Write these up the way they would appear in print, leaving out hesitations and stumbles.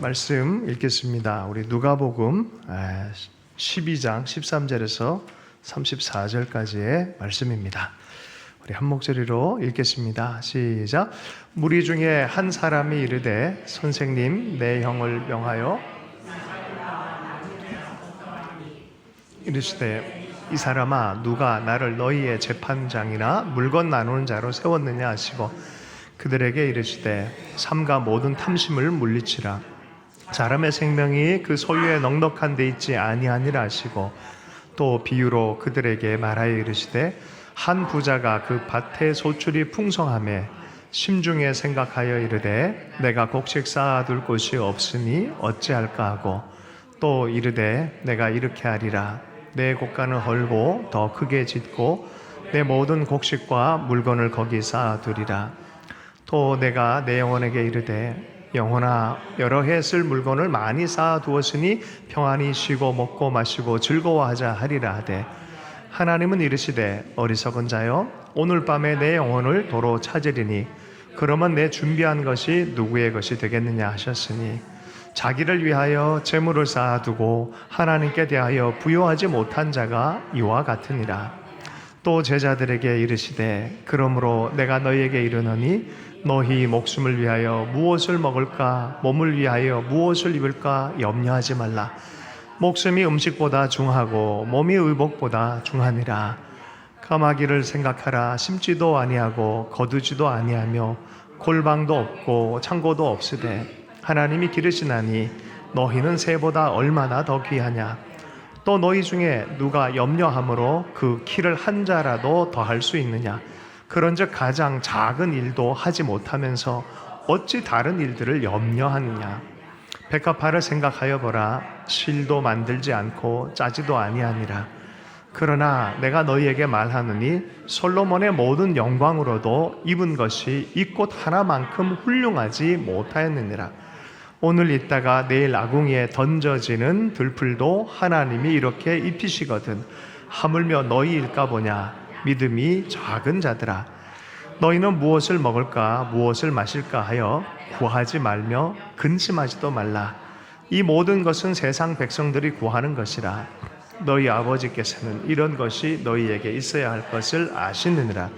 말씀 읽겠습니다. 우리 누가복음 12장 13절에서 34절까지의 말씀입니다. 우리 한 목소리로 읽겠습니다. 시작. 무리 중에 한 사람이 이르되 선생님 내 형을 명하여 이르시되 이 사람아 누가 나를 너희의 재판장이나 물건 나누는 자로 세웠느냐 하시고 그들에게 이르시되 삼가 모든 탐심을 물리치라. 사람의 생명이 그 소유에 넉넉한 데 있지 아니하니라 하시고 또 비유로 그들에게 말하여 이르시되 한 부자가 그 밭에 소출이 풍성하매 심중에 생각하여 이르되 내가 곡식 쌓아둘 곳이 없으니 어찌할까 하고 또 이르되 내가 이렇게 하리라. 내 곡간을 헐고 더 크게 짓고 내 모든 곡식과 물건을 거기 쌓아두리라. 또 내가 내 영혼에게 이르되 영혼아 여러 해 쓸 물건을 많이 쌓아두었으니 평안히 쉬고 먹고 마시고 즐거워하자 하리라 하되 하나님은 이르시되 어리석은 자여 오늘 밤에 내 영혼을 도로 찾으리니 그러면 내 준비한 것이 누구의 것이 되겠느냐 하셨으니 자기를 위하여 재물을 쌓아두고 하나님께 대하여 부요하지 못한 자가 이와 같으니라. 또 제자들에게 이르시되 그러므로 내가 너희에게 이르노니 너희 목숨을 위하여 무엇을 먹을까 몸을 위하여 무엇을 입을까 염려하지 말라. 목숨이 음식보다 중하고 몸이 의복보다 중하니라. 까마귀를 생각하라. 심지도 아니하고 거두지도 아니하며 골방도 없고 창고도 없으되 하나님이 기르시나니 너희는 새보다 얼마나 더 귀하냐. 또 너희 중에 누가 염려함으로 그 키를 한 자라도 더할 수 있느냐. 그런즉 가장 작은 일도 하지 못하면서 어찌 다른 일들을 염려하느냐. 백합화를 생각하여 보라. 실도 만들지 않고 짜지도 아니하니라. 그러나 내가 너희에게 말하노니 솔로몬의 모든 영광으로도 입은 것이 이 꽃 하나만큼 훌륭하지 못하였느니라. 오늘 있다가 내일 아궁이에 던져지는 들풀도 하나님이 이렇게 입히시거든 하물며 너희일까 보냐. 믿음이 작은 자들아 너희는 무엇을 먹을까 무엇을 마실까 하여 구하지 말며 근심하지도 말라. 이 모든 것은 세상 백성들이 구하는 것이라. 너희 아버지께서는 이런 것이 너희에게 있어야 할 것을 아시느니라.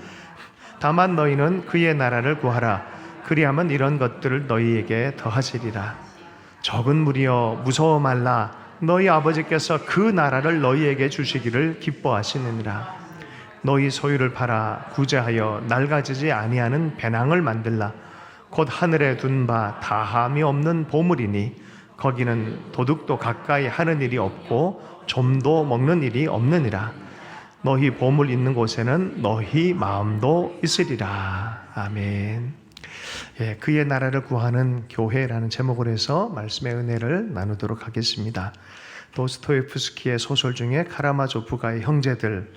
다만 너희는 그의 나라를 구하라. 그리하면 이런 것들을 너희에게 더하시리라. 적은 무리여 무서워 말라. 너희 아버지께서 그 나라를 너희에게 주시기를 기뻐하시느니라. 너희 소유를 팔아 구제하여 낡아지지 아니하는 배낭을 만들라. 곧 하늘에 둔 바 다함이 없는 보물이니 거기는 도둑도 가까이 하는 일이 없고 좀도 먹는 일이 없느니라. 너희 보물 있는 곳에는 너희 마음도 있으리라. 아멘. 그의 나라를 구하는 교회라는 제목으로 해서 말씀의 은혜를 나누도록 하겠습니다. 도스토예프스키의 소설 중에 카라마조프가의 형제들,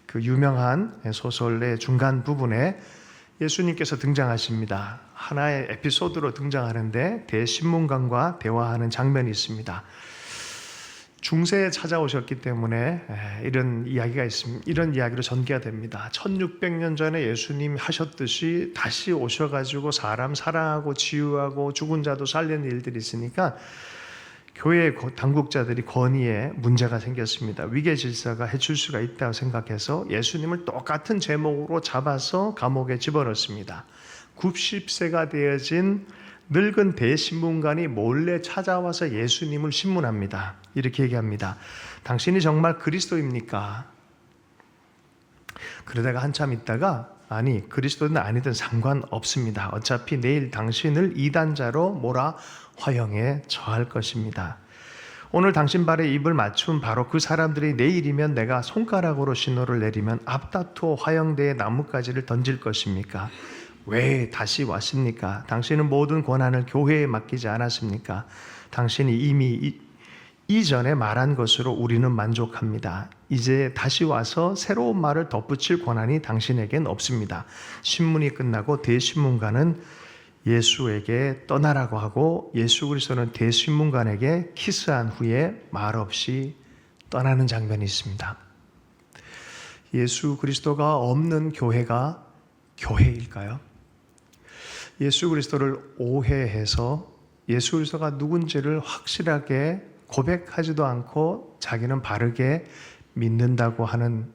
그 유명한 소설의 중간 부분에 예수님께서 등장하십니다. 하나의 에피소드로 등장하는데 대신문관과 대화하는 장면이 있습니다. 중세에 찾아오셨기 때문에 이런 이야기가 있습니다. 이런 이야기로 전개가 됩니다. 1600년 전에 예수님 하셨듯이 다시 오셔가지고 사람 사랑하고 치유하고 죽은 자도 살리는 일들이 있으니까 교회의 당국자들이 권위에 문제가 생겼습니다. 위계 질서가 해칠 수가 있다고 생각해서 예수님을 똑같은 제목으로 잡아서 감옥에 집어넣습니다. 90세가 되어진 늙은 대신문관이 몰래 찾아와서 예수님을 신문합니다. 이렇게 얘기합니다. 당신이 정말 그리스도입니까? 그러다가 한참 있다가 아니 그리스도는 아니든 상관없습니다. 어차피 내일 당신을 이단자로 몰아 화형에 처할 것입니다. 오늘 당신 발에 입을 맞춘 바로 그 사람들이 내일이면 내가 손가락으로 신호를 내리면 앞다투어 화형대에 나뭇가지를 던질 것입니까? 왜 다시 왔습니까? 당신은 모든 권한을 교회에 맡기지 않았습니까? 당신이 이미 이전에 말한 것으로 우리는 만족합니다. 이제 다시 와서 새로운 말을 덧붙일 권한이 당신에겐 없습니다. 신문이 끝나고 대신문관은 예수에게 떠나라고 하고 예수 그리스도는 대신문관에게 키스한 후에 말없이 떠나는 장면이 있습니다. 예수 그리스도가 없는 교회가 교회일까요? 예수 그리스도를 오해해서 예수 그리스도가 누군지를 확실하게 고백하지도 않고 자기는 바르게 믿는다고 하는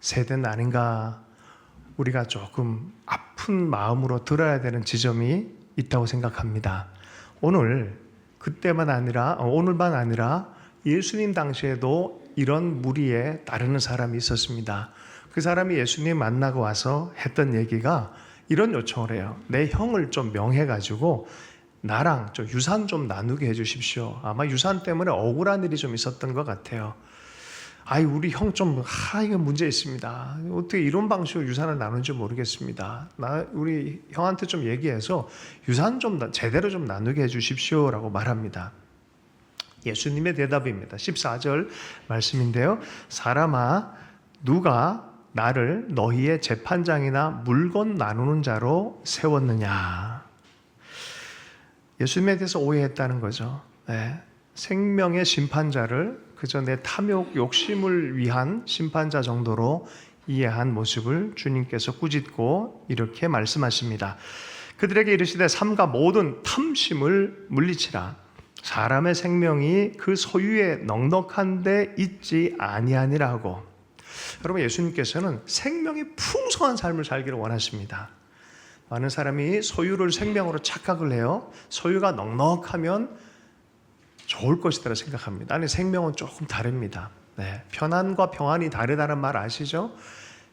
세대는 아닌가, 우리가 조금 아픈 마음으로 들어야 되는 지점이 있다고 생각합니다. 오늘만 아니라 예수님 당시에도 이런 무리에 따르는 사람이 있었습니다. 그 사람이 예수님 만나고 와서 했던 얘기가 이런 요청을 해요. 내 형을 좀 명해가지고 나랑 좀 유산 좀 나누게 해주십시오. 아마 유산 때문에 억울한 일이 좀 있었던 것 같아요. 우리 형 좀, 이거 문제 있습니다. 어떻게 이런 방식으로 유산을 나누는지 모르겠습니다. 우리 형한테 좀 얘기해서 유산 좀 제대로 좀 나누게 해주십시오. 라고 말합니다. 예수님의 대답입니다. 14절 말씀인데요. 사람아, 누가 나를 너희의 재판장이나 물건 나누는 자로 세웠느냐? 예수님에 대해서 오해했다는 거죠. 네. 생명의 심판자를 그저 내 탐욕, 욕심을 위한 심판자 정도로 이해한 모습을 주님께서 꾸짖고 이렇게 말씀하십니다. 그들에게 이르시되 삼가 모든 탐심을 물리치라. 사람의 생명이 그 소유에 넉넉한 데 있지 아니하니라 하고. 여러분, 예수님께서는 생명이 풍성한 삶을 살기를 원하십니다. 많은 사람이 소유를 생명으로 착각을 해요. 소유가 넉넉하면 좋을 것이라고 생각합니다. 아니, 생명은 조금 다릅니다. 네, 편안과 평안이 다르다는 말 아시죠?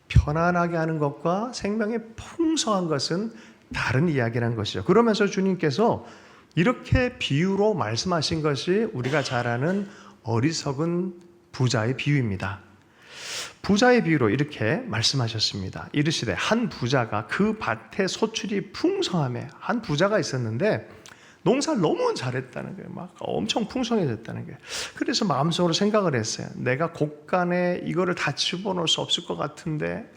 편안하게 하는 것과 생명이 풍성한 것은 다른 이야기라는 것이죠. 그러면서 주님께서 이렇게 비유로 말씀하신 것이 우리가 잘 아는 어리석은 부자의 비유입니다. 부자의 비유로 이렇게 말씀하셨습니다. 이르시되 한 부자가 그 밭에 소출이 풍성하며, 한 부자가 있었는데 농사를 너무 잘했다는 거예요. 막 엄청 풍성해졌다는 거예요. 그래서 마음속으로 생각을 했어요. 내가 곡간에 이거를 다 집어넣을 수 없을 것 같은데,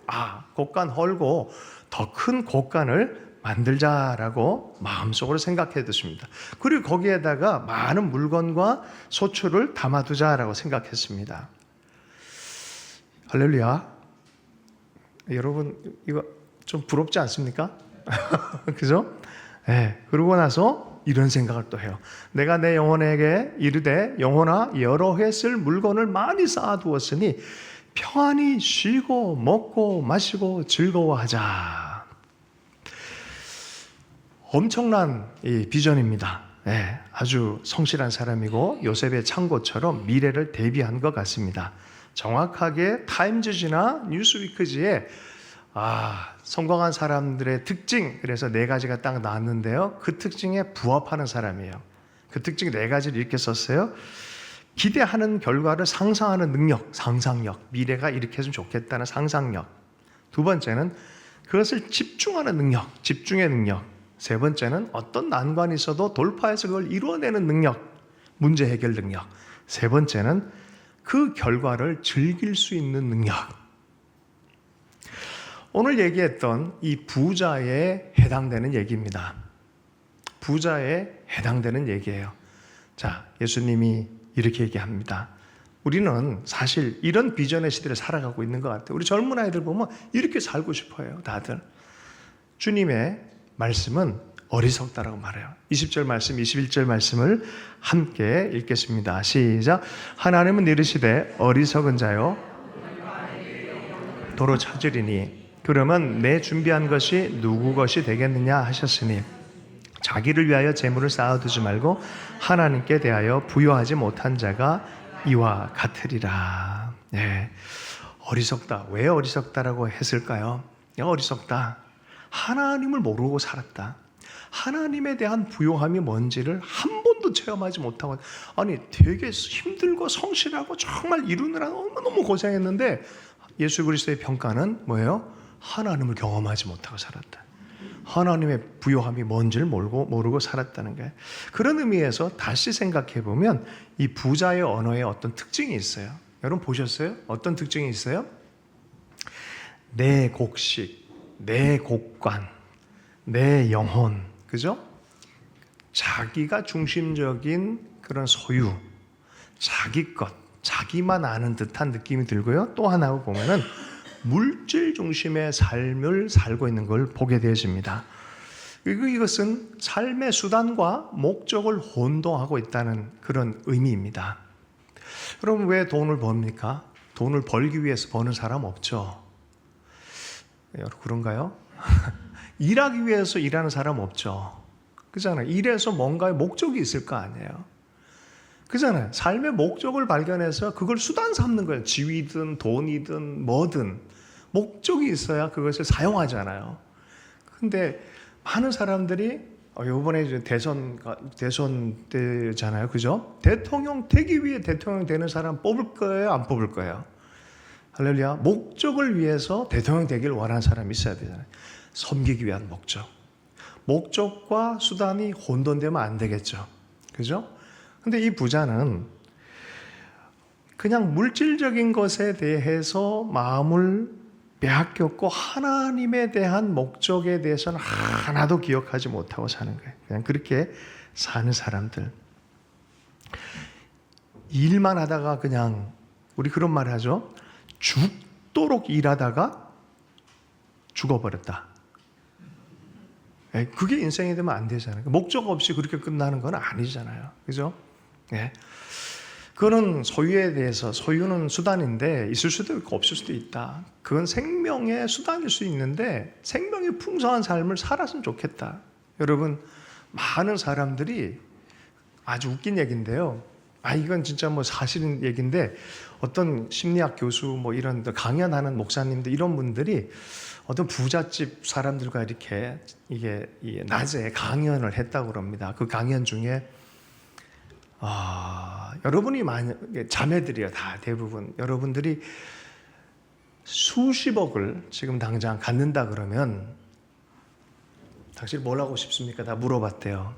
곡간 헐고 더 큰 곡간을 만들자라고 마음속으로 생각해 뒀습니다. 그리고 거기에다가 많은 물건과 소출을 담아두자라고 생각했습니다. 할렐루야. 여러분, 이거 좀 부럽지 않습니까? 그죠? 네. 그러고 나서 이런 생각을 또 해요. 내가 내 영혼에게 이르되 영혼아, 여러 해 쓸 물건을 많이 쌓아두었으니 평안히 쉬고 먹고 마시고 즐거워하자. 엄청난 이 비전입니다. 네, 아주 성실한 사람이고 요셉의 창고처럼 미래를 대비한 것 같습니다. 정확하게 타임즈지나 뉴스위크지에 성공한 사람들의 특징, 그래서 4가지가 딱 나왔는데요. 그 특징에 부합하는 사람이에요. 그 특징 4가지를 이렇게 썼어요. 기대하는 결과를 상상하는 능력, 상상력. 미래가 이렇게 했으면 좋겠다는 상상력. 2번째는 그것을 집중하는 능력, 집중의 능력. 3번째는 어떤 난관이 있어도 돌파해서 그걸 이루어내는 능력, 문제 해결 능력. 3번째는 그 결과를 즐길 수 있는 능력. 오늘 얘기했던 이 부자에 해당되는 얘기입니다. 부자에 해당되는 얘기예요. 자, 예수님이 이렇게 얘기합니다. 우리는 사실 이런 비전의 시대를 살아가고 있는 것 같아요. 우리 젊은 아이들 보면 이렇게 살고 싶어요, 다들. 주님의 말씀은 어리석다라고 말해요. 20절 말씀, 21절 말씀을 함께 읽겠습니다. 시작. 하나님은 이르시되 어리석은 자요, 도로 찾으리니 그러면 내 준비한 것이 누구 것이 되겠느냐 하셨으니 자기를 위하여 재물을 쌓아두지 말고 하나님께 대하여 부여하지 못한 자가 이와 같으리라. 네. 어리석다. 왜 어리석다라고 했을까요? 어리석다. 하나님을 모르고 살았다. 하나님에 대한 부요함이 뭔지를 한 번도 체험하지 못하고, 아니 되게 힘들고 성실하고 정말 이루느라 너무너무 고생했는데 예수 그리스도의 평가는 뭐예요? 하나님을 경험하지 못하고 살았다. 하나님의 부요함이 뭔지를 모르고 살았다는 거예요. 그런 의미에서 다시 생각해 보면 이 부자의 언어에 어떤 특징이 있어요. 여러분 보셨어요? 어떤 특징이 있어요? 내 곡식, 내 곡관, 내 영혼, 그죠? 자기가 중심적인 그런 소유, 자기 것, 자기만 아는 듯한 느낌이 들고요. 또 하나 보면은 물질 중심의 삶을 살고 있는 걸 보게 되어집니다. 이것은 삶의 수단과 목적을 혼동하고 있다는 그런 의미입니다. 여러분, 왜 돈을 법니까? 돈을 벌기 위해서 버는 사람 없죠? 여러분, 그런가요? 일하기 위해서 일하는 사람 없죠? 그잖아요. 일해서 뭔가의 목적이 있을 거 아니에요. 그잖아요. 삶의 목적을 발견해서 그걸 수단 삼는 거예요. 지위든 돈이든 뭐든 목적이 있어야 그것을 사용하잖아요. 근데 많은 사람들이 이번에 이제 대선 때잖아요. 그죠? 대통령 되기 위해 대통령 되는 사람 뽑을 거예요? 안 뽑을 거예요? 할렐루야. 목적을 위해서 대통령 되길 원하는 사람이 있어야 되잖아요. 섬기기 위한 목적. 목적과 수단이 혼돈되면 안 되겠죠. 그죠? 근데 이 부자는 그냥 물질적인 것에 대해서 마음을 빼앗겼고 하나님에 대한 목적에 대해서는 하나도 기억하지 못하고 사는 거예요. 그냥 그렇게 사는 사람들. 일만 하다가 그냥 우리 그런 말 하죠. 죽도록 일하다가 죽어버렸다. 그게 인생이 되면 안 되잖아요. 목적 없이 그렇게 끝나는 건 아니잖아요. 그죠? 예. 그거는 소유에 대해서, 소유는 수단인데 있을 수도 있고 없을 수도 있다. 그건 생명의 수단일 수 있는데 생명이 풍성한 삶을 살았으면 좋겠다. 여러분, 많은 사람들이 아주 웃긴 얘기인데요. 이건 진짜 뭐 사실인 얘기인데 어떤 심리학 교수 뭐 이런 강연하는 목사님들 이런 분들이 어떤 부잣집 사람들과 이렇게 이게 낮에 강연을 했다고 그럽니다. 그 강연 중에 여러분이 자매들이요, 다 대부분 여러분들이 수십억을 지금 당장 갖는다 그러면 당신 뭘 하고 싶습니까? 다 물어봤대요.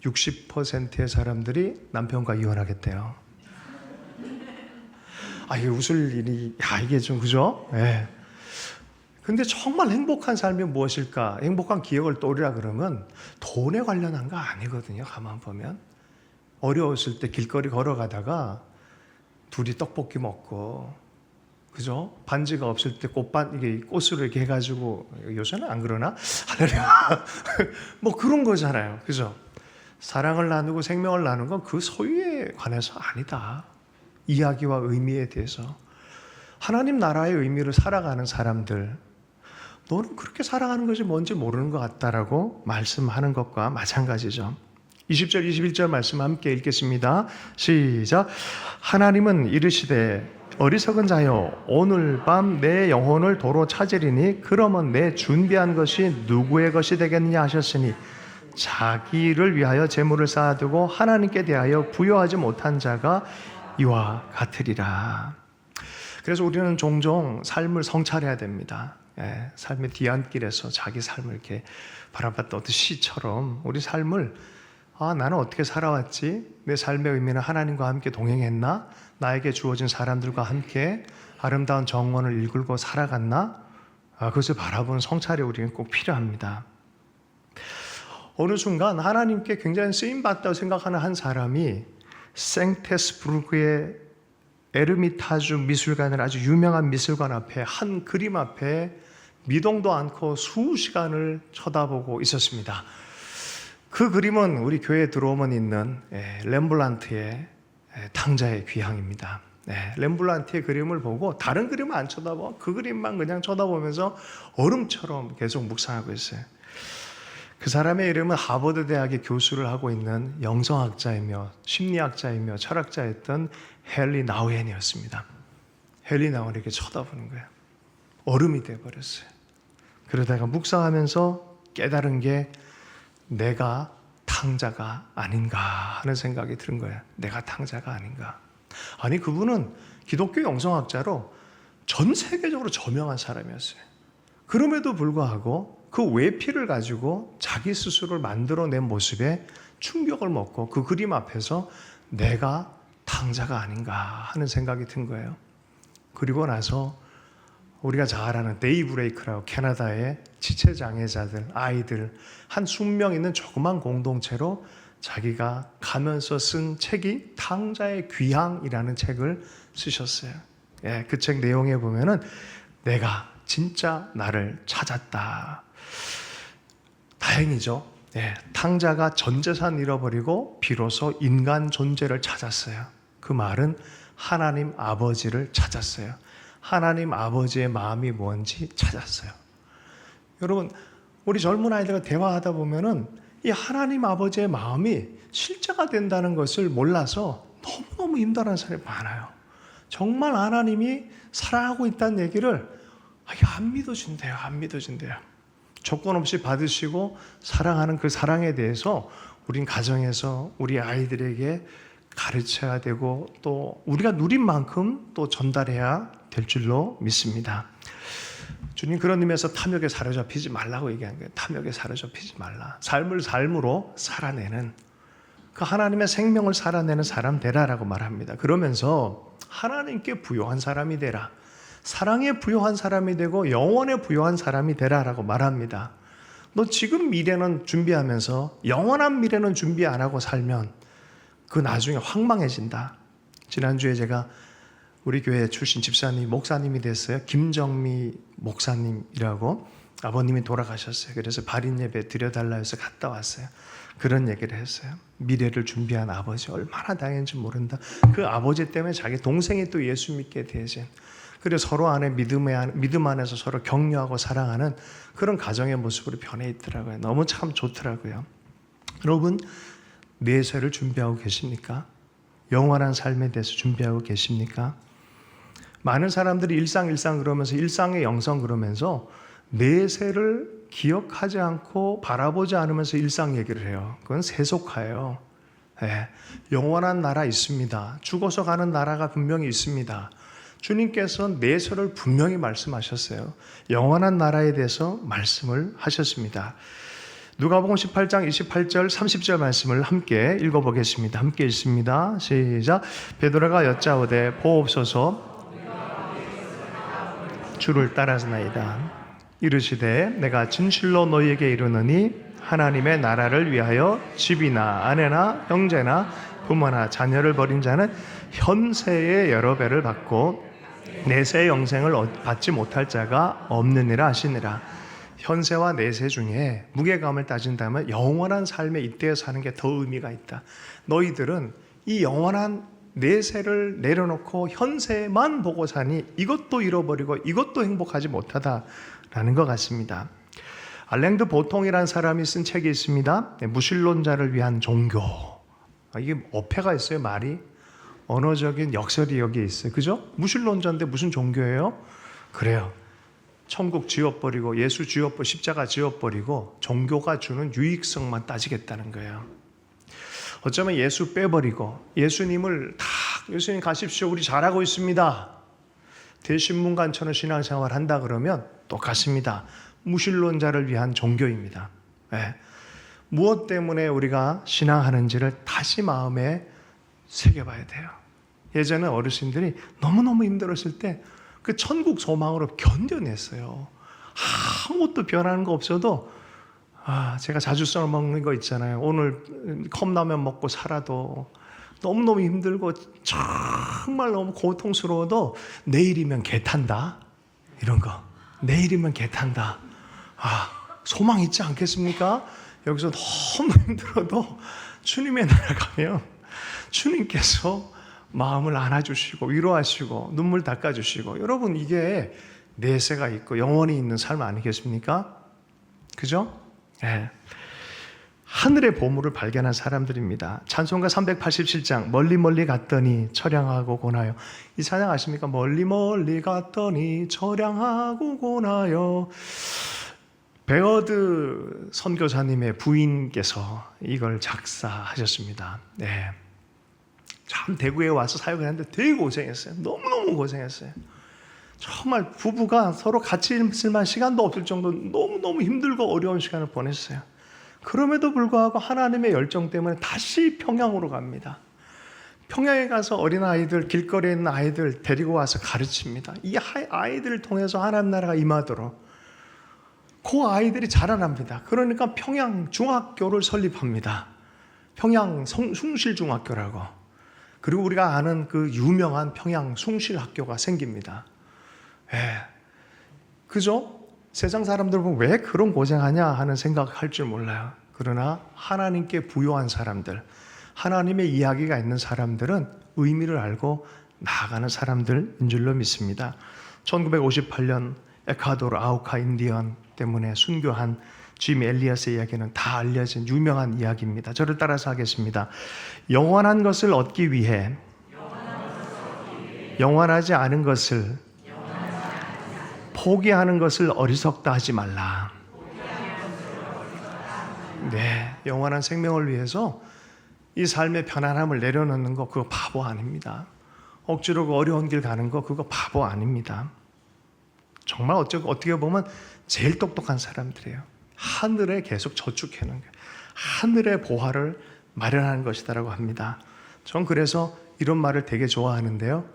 60%의 사람들이 남편과 이혼하겠대요. 이게 웃을 일이, 이게 좀 그죠? 예. 근데 정말 행복한 삶이 무엇일까? 행복한 기억을 떠오르라 그러면 돈에 관련한 거 아니거든요. 가만 보면 어려웠을 때 길거리 걸어가다가 둘이 떡볶이 먹고, 그죠? 반지가 없을 때 이게 꽃으로 이렇게 해가지고, 요새는 안 그러나? 뭐 그런 거잖아요. 그죠? 사랑을 나누고 생명을 나누는 건 그 소유에 관해서 아니다. 이야기와 의미에 대해서. 하나님 나라의 의미를 살아가는 사람들, 너는 그렇게 살아가는 것이 뭔지 모르는 것 같다라고 말씀하는 것과 마찬가지죠. 20절, 21절 말씀 함께 읽겠습니다. 시작. 하나님은 이르시되 어리석은 자여 오늘 밤 내 영혼을 도로 찾으리니 그러면 내 준비한 것이 누구의 것이 되겠느냐 하셨으니 자기를 위하여 재물을 쌓아두고 하나님께 대하여 부여하지 못한 자가 이와 같으리라. 그래서 우리는 종종 삶을 성찰해야 됩니다. 삶의 뒤안길에서 자기 삶을 이렇게 바라봤던 어떤 시처럼 우리 삶을 나는 어떻게 살아왔지? 내 삶의 의미는 하나님과 함께 동행했나? 나에게 주어진 사람들과 함께 아름다운 정원을 이끌고 살아갔나? 그것을 바라보는 성찰이 우리는 꼭 필요합니다. 어느 순간 하나님께 굉장히 쓰임받다고 생각하는 한 사람이 생테스부르크의 에르미타주 미술관을 아주 유명한 미술관 앞에 한 그림 앞에 미동도 않고 수시간을 쳐다보고 있었습니다. 그 그림은 우리 교회에 들어오면 있는 렘블란트의 탕자의 귀향입니다. 렘블란트의 그림을 보고 다른 그림은 안 쳐다보고 그 그림만 그냥 쳐다보면서 얼음처럼 계속 묵상하고 있어요. 그 사람의 이름은 하버드 대학의 교수를 하고 있는 영성학자이며 심리학자이며 철학자였던 헨리 나우엔이었습니다. 헨리 나우엔이 이렇게 쳐다보는 거예요. 얼음이 돼버렸어요. 그러다가 묵상하면서 깨달은 게 내가 탕자가 아닌가 하는 생각이 드는 거예요. 내가 탕자가 아닌가. 아니, 그분은 기독교 영성학자로 전 세계적으로 저명한 사람이었어요. 그럼에도 불구하고 그 외피를 가지고 자기 스스로를 만들어낸 모습에 충격을 먹고 그 그림 앞에서 내가 탕자가 아닌가 하는 생각이 든 거예요. 그리고 나서 우리가 잘 아는 데이브레이크라고 캐나다의 지체장애자들, 아이들 한 수명 있는 조그만 공동체로 자기가 가면서 쓴 책이 탕자의 귀향이라는 책을 쓰셨어요. 그 책 내용에 보면은 내가 진짜 나를 찾았다. 다행이죠. 탕자가 전 재산 잃어버리고 비로소 인간 존재를 찾았어요. 그 말은 하나님 아버지를 찾았어요. 하나님 아버지의 마음이 뭔지 찾았어요. 여러분, 우리 젊은 아이들과 대화하다 보면은 이 하나님 아버지의 마음이 실제가 된다는 것을 몰라서 너무너무 힘들어하는 사람이 많아요. 정말 하나님이 사랑하고 있다는 얘기를 안 믿어진대요. 안 믿어진대요. 조건 없이 받으시고 사랑하는 그 사랑에 대해서 우린 가정에서 우리 아이들에게 가르쳐야 되고 또 우리가 누린 만큼 또 전달해야 될 줄로 믿습니다. 주님 그런 의미에서 탐욕에 사로잡히지 말라고 얘기한 거예요. 탐욕에 사로잡히지 말라. 삶을 삶으로 살아내는 그 하나님의 생명을 살아내는 사람 되라라고 말합니다. 그러면서 하나님께 부요한 사람이 되라. 사랑에 부요한 사람이 되고 영원에 부요한 사람이 되라라고 말합니다. 너 지금 미래는 준비하면서 영원한 미래는 준비 안 하고 살면 그 나중에 황망해진다. 지난주에 제가 우리 교회 출신 집사님, 목사님이 됐어요. 김정미 목사님이라고 아버님이 돌아가셨어요. 그래서 발인 예배 드려달라 해서 갔다 왔어요. 그런 얘기를 했어요. 미래를 준비한 아버지 얼마나 다행인지 모른다. 그 아버지 때문에 자기 동생이 또 예수 믿게 되신, 그래서 서로 안에 믿음 안에서 서로 격려하고 사랑하는 그런 가정의 모습으로 변해 있더라고요. 너무 참 좋더라고요. 여러분, 내세를 준비하고 계십니까? 영원한 삶에 대해서 준비하고 계십니까? 많은 사람들이 일상 그러면서 일상의 영성 그러면서 내세를 기억하지 않고 바라보지 않으면서 일상 얘기를 해요. 그건 세속화예요. 영원한 나라 있습니다. 죽어서 가는 나라가 분명히 있습니다. 주님께서 내세를 분명히 말씀하셨어요. 영원한 나라에 대해서 말씀을 하셨습니다. 누가복음 18장 28절 30절 말씀을 함께 읽어보겠습니다. 함께 읽습니다. 시작. 베드로가 여짜오되 보옵소서 주를 따라서나이다. 이르시되 내가 진실로 너희에게 이르노니 하나님의 나라를 위하여 집이나 아내나 형제나 부모나 자녀를 버린 자는 현세의 여러 배를 받고 내세의 영생을 받지 못할 자가 없느니라 하시니라. 현세와 내세 중에 무게감을 따진다면 영원한 삶에 이때에 사는 게 더 의미가 있다. 너희들은 이 영원한 내세를 내려놓고 현세만 보고 사니 이것도 잃어버리고 이것도 행복하지 못하다라는 것 같습니다. 알랭드 보통이라는 사람이 쓴 책이 있습니다. 무신론자를 위한 종교. 이게 어폐가 있어요, 말이. 언어적인 역설이 여기에 있어요. 그죠? 무신론자인데 무슨 종교예요? 그래요. 천국 지워버리고 예수 지워버리고 십자가 지워버리고 종교가 주는 유익성만 따지겠다는 거예요. 어쩌면 예수 빼버리고 예수님을 예수님 가십시오. 우리 잘하고 있습니다. 대신문관처럼 신앙생활 한다 그러면 똑같습니다. 무신론자를 위한 종교입니다. 무엇 때문에 우리가 신앙하는지를 다시 마음에 새겨봐야 돼요. 예전에 어르신들이 너무너무 힘들었을 때 그 천국 소망으로 견뎌냈어요. 아무것도 변하는 거 없어도 제가 자주 써먹는 거 있잖아요. 오늘 컵라면 먹고 살아도 너무너무 힘들고 정말 너무 고통스러워도 내일이면 개 탄다. 이런 거. 내일이면 개 탄다. 소망 있지 않겠습니까? 여기서 너무 힘들어도 주님의 나라 가면 주님께서 마음을 안아주시고 위로하시고 눈물 닦아주시고, 여러분 이게 내세가 있고 영원히 있는 삶 아니겠습니까? 그죠? 하늘의 보물을 발견한 사람들입니다. 찬송가 387장 멀리 갔더니 처량하고 고나요. 이 찬양 아십니까? 멀리 갔더니 처량하고 고나요. 베어드 선교사님의 부인께서 이걸 작사하셨습니다. 참 대구에 와서 사역을 했는데 되게 고생했어요. 너무너무 고생했어요. 정말 부부가 서로 같이 있을 만한 시간도 없을 정도로 너무너무 힘들고 어려운 시간을 보냈어요. 그럼에도 불구하고 하나님의 열정 때문에 다시 평양으로 갑니다. 평양에 가서 어린아이들, 길거리에 있는 아이들 데리고 와서 가르칩니다. 이 아이들을 통해서 하나님 나라가 임하도록 그 아이들이 자라납니다. 그러니까 평양 중학교를 설립합니다. 평양 숭실중학교라고. 그리고 우리가 아는 그 유명한 평양 숭실학교가 생깁니다. 그죠? 세상 사람들 보면 왜 그런 고생하냐 하는 생각할 줄 몰라요. 그러나 하나님께 부요한 사람들, 하나님의 이야기가 있는 사람들은 의미를 알고 나아가는 사람들인 줄로 믿습니다. 1958년 에콰도르 아우카 인디언 때문에 순교한 짐 엘리어스의 이야기는 다 알려진 유명한 이야기입니다. 저를 따라서 하겠습니다. 영원한 것을 얻기 위해 영원하지 않은 것을 포기하는 것을 어리석다 하지 말라. 네, 영원한 생명을 위해서 이 삶의 편안함을 내려놓는 거 그거 바보 아닙니다. 억지로 그 어려운 길 가는 거 그거 바보 아닙니다. 정말 어떻게 보면 제일 똑똑한 사람들이에요. 하늘에 계속 저축해놓은 거예요. 하늘의 보화를 마련하는 것이다라고 합니다. 전 그래서 이런 말을 되게 좋아하는데요.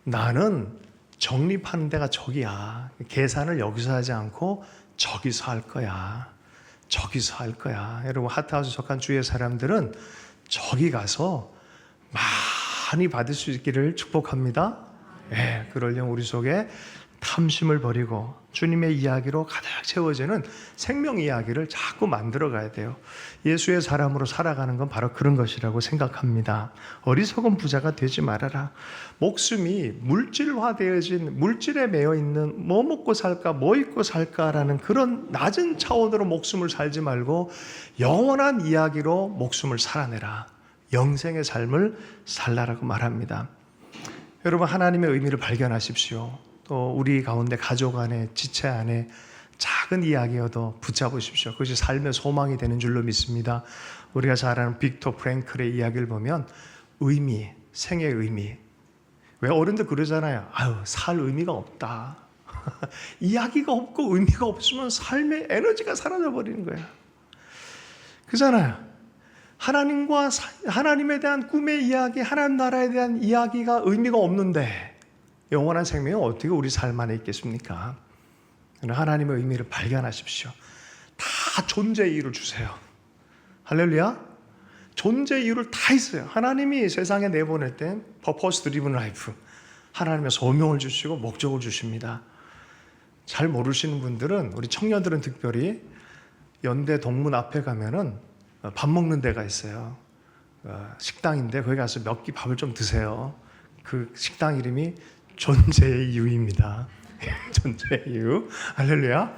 나는 적립하는 데가 저기야. 계산을 여기서 하지 않고 저기서 할 거야. 저기서 할 거야. 여러분 하트하우스 속한 주의 사람들은 저기 가서 많이 받을 수 있기를 축복합니다. 네, 그러려면 우리 속에 탐심을 버리고 주님의 이야기로 가득 채워지는 생명 이야기를 자꾸 만들어 가야 돼요. 예수의 사람으로 살아가는 건 바로 그런 것이라고 생각합니다. 어리석은 부자가 되지 말아라. 목숨이 물질화되어진 물질에 매여 있는 뭐 먹고 살까 뭐 입고 살까라는 그런 낮은 차원으로 목숨을 살지 말고 영원한 이야기로 목숨을 살아내라. 영생의 삶을 살라라고 말합니다. 여러분 하나님의 의미를 발견하십시오. 또 우리 가운데 가족 안에 지체 안에 작은 이야기여도 붙잡으십시오. 그것이 삶의 소망이 되는 줄로 믿습니다. 우리가 잘 아는 빅토 프랭클의 이야기를 보면 의미, 생의 의미. 왜 어른들 그러잖아요. 아유, 살 의미가 없다. 이야기가 없고 의미가 없으면 삶의 에너지가 사라져 버리는 거야. 그잖아요. 하나님에 대한 꿈의 이야기, 하나님 나라에 대한 이야기가 의미가 없는데 영원한 생명이 어떻게 우리 삶 안에 있겠습니까? 하나님의 의미를 발견하십시오. 다 존재 이유를 주세요. 할렐루야. 존재 이유를 다 있어요. 하나님이 세상에 내보낼 때 purpose driven life, 하나님의 소명을 주시고 목적을 주십니다. 잘 모르시는 분들은, 우리 청년들은 특별히 연대 동문 앞에 가면은 밥 먹는 데가 있어요. 식당인데 거기 가서 몇 끼 밥을 좀 드세요. 그 식당 이름이 존재의 이유입니다. 존재의 이유. 할렐루야.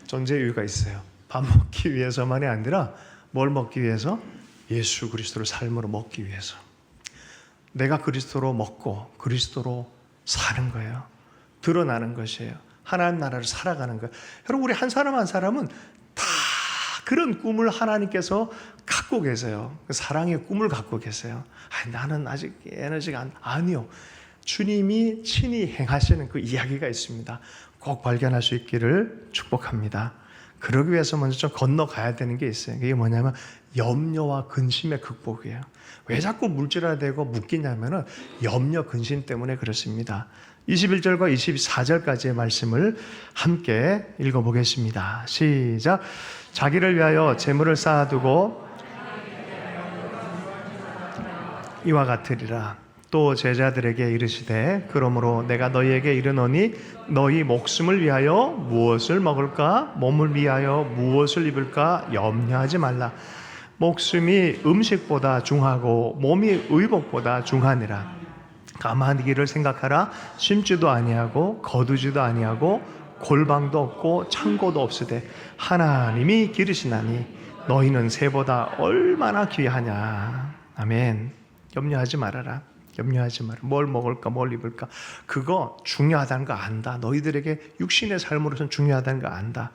존재의 이유가 있어요. 밥 먹기 위해서만이 아니라 뭘 먹기 위해서? 예수 그리스도를 삶으로 먹기 위해서. 내가 그리스도로 먹고 그리스도로 사는 거예요. 드러나는 것이에요. 하나님 나라를 살아가는 거예요. 여러분 우리 한 사람 한 사람은 다 그런 꿈을 하나님께서 갖고 계세요. 사랑의 꿈을 갖고 계세요. 나는 아직 에너지가 아니요. 주님이 친히 행하시는 그 이야기가 있습니다. 꼭 발견할 수 있기를 축복합니다. 그러기 위해서 먼저 좀 건너가야 되는 게 있어요. 그게 뭐냐면 염려와 근심의 극복이에요. 왜 자꾸 물질화되고 묶이냐면은 염려, 근심 때문에 그렇습니다. 21절과 24절까지의 말씀을 함께 읽어보겠습니다. 시작. 자기를 위하여 재물을 쌓아두고 이와 같으리라. 또 제자들에게 이르시되 그러므로 내가 너희에게 이르노니 너희 목숨을 위하여 무엇을 먹을까 몸을 위하여 무엇을 입을까 염려하지 말라. 목숨이 음식보다 중하고 몸이 의복보다 중하니라. 가만히기를 생각하라. 심지도 아니하고 거두지도 아니하고 골방도 없고 창고도 없으되 하나님이 기르시나니 너희는 새보다 얼마나 귀하냐. 아멘. 염려하지 말아라. 염려하지 마라. 뭘 먹을까 뭘 입을까 그거 중요하다는 거 안다. 너희들에게 육신의 삶으로서는 중요하다는 거 안다.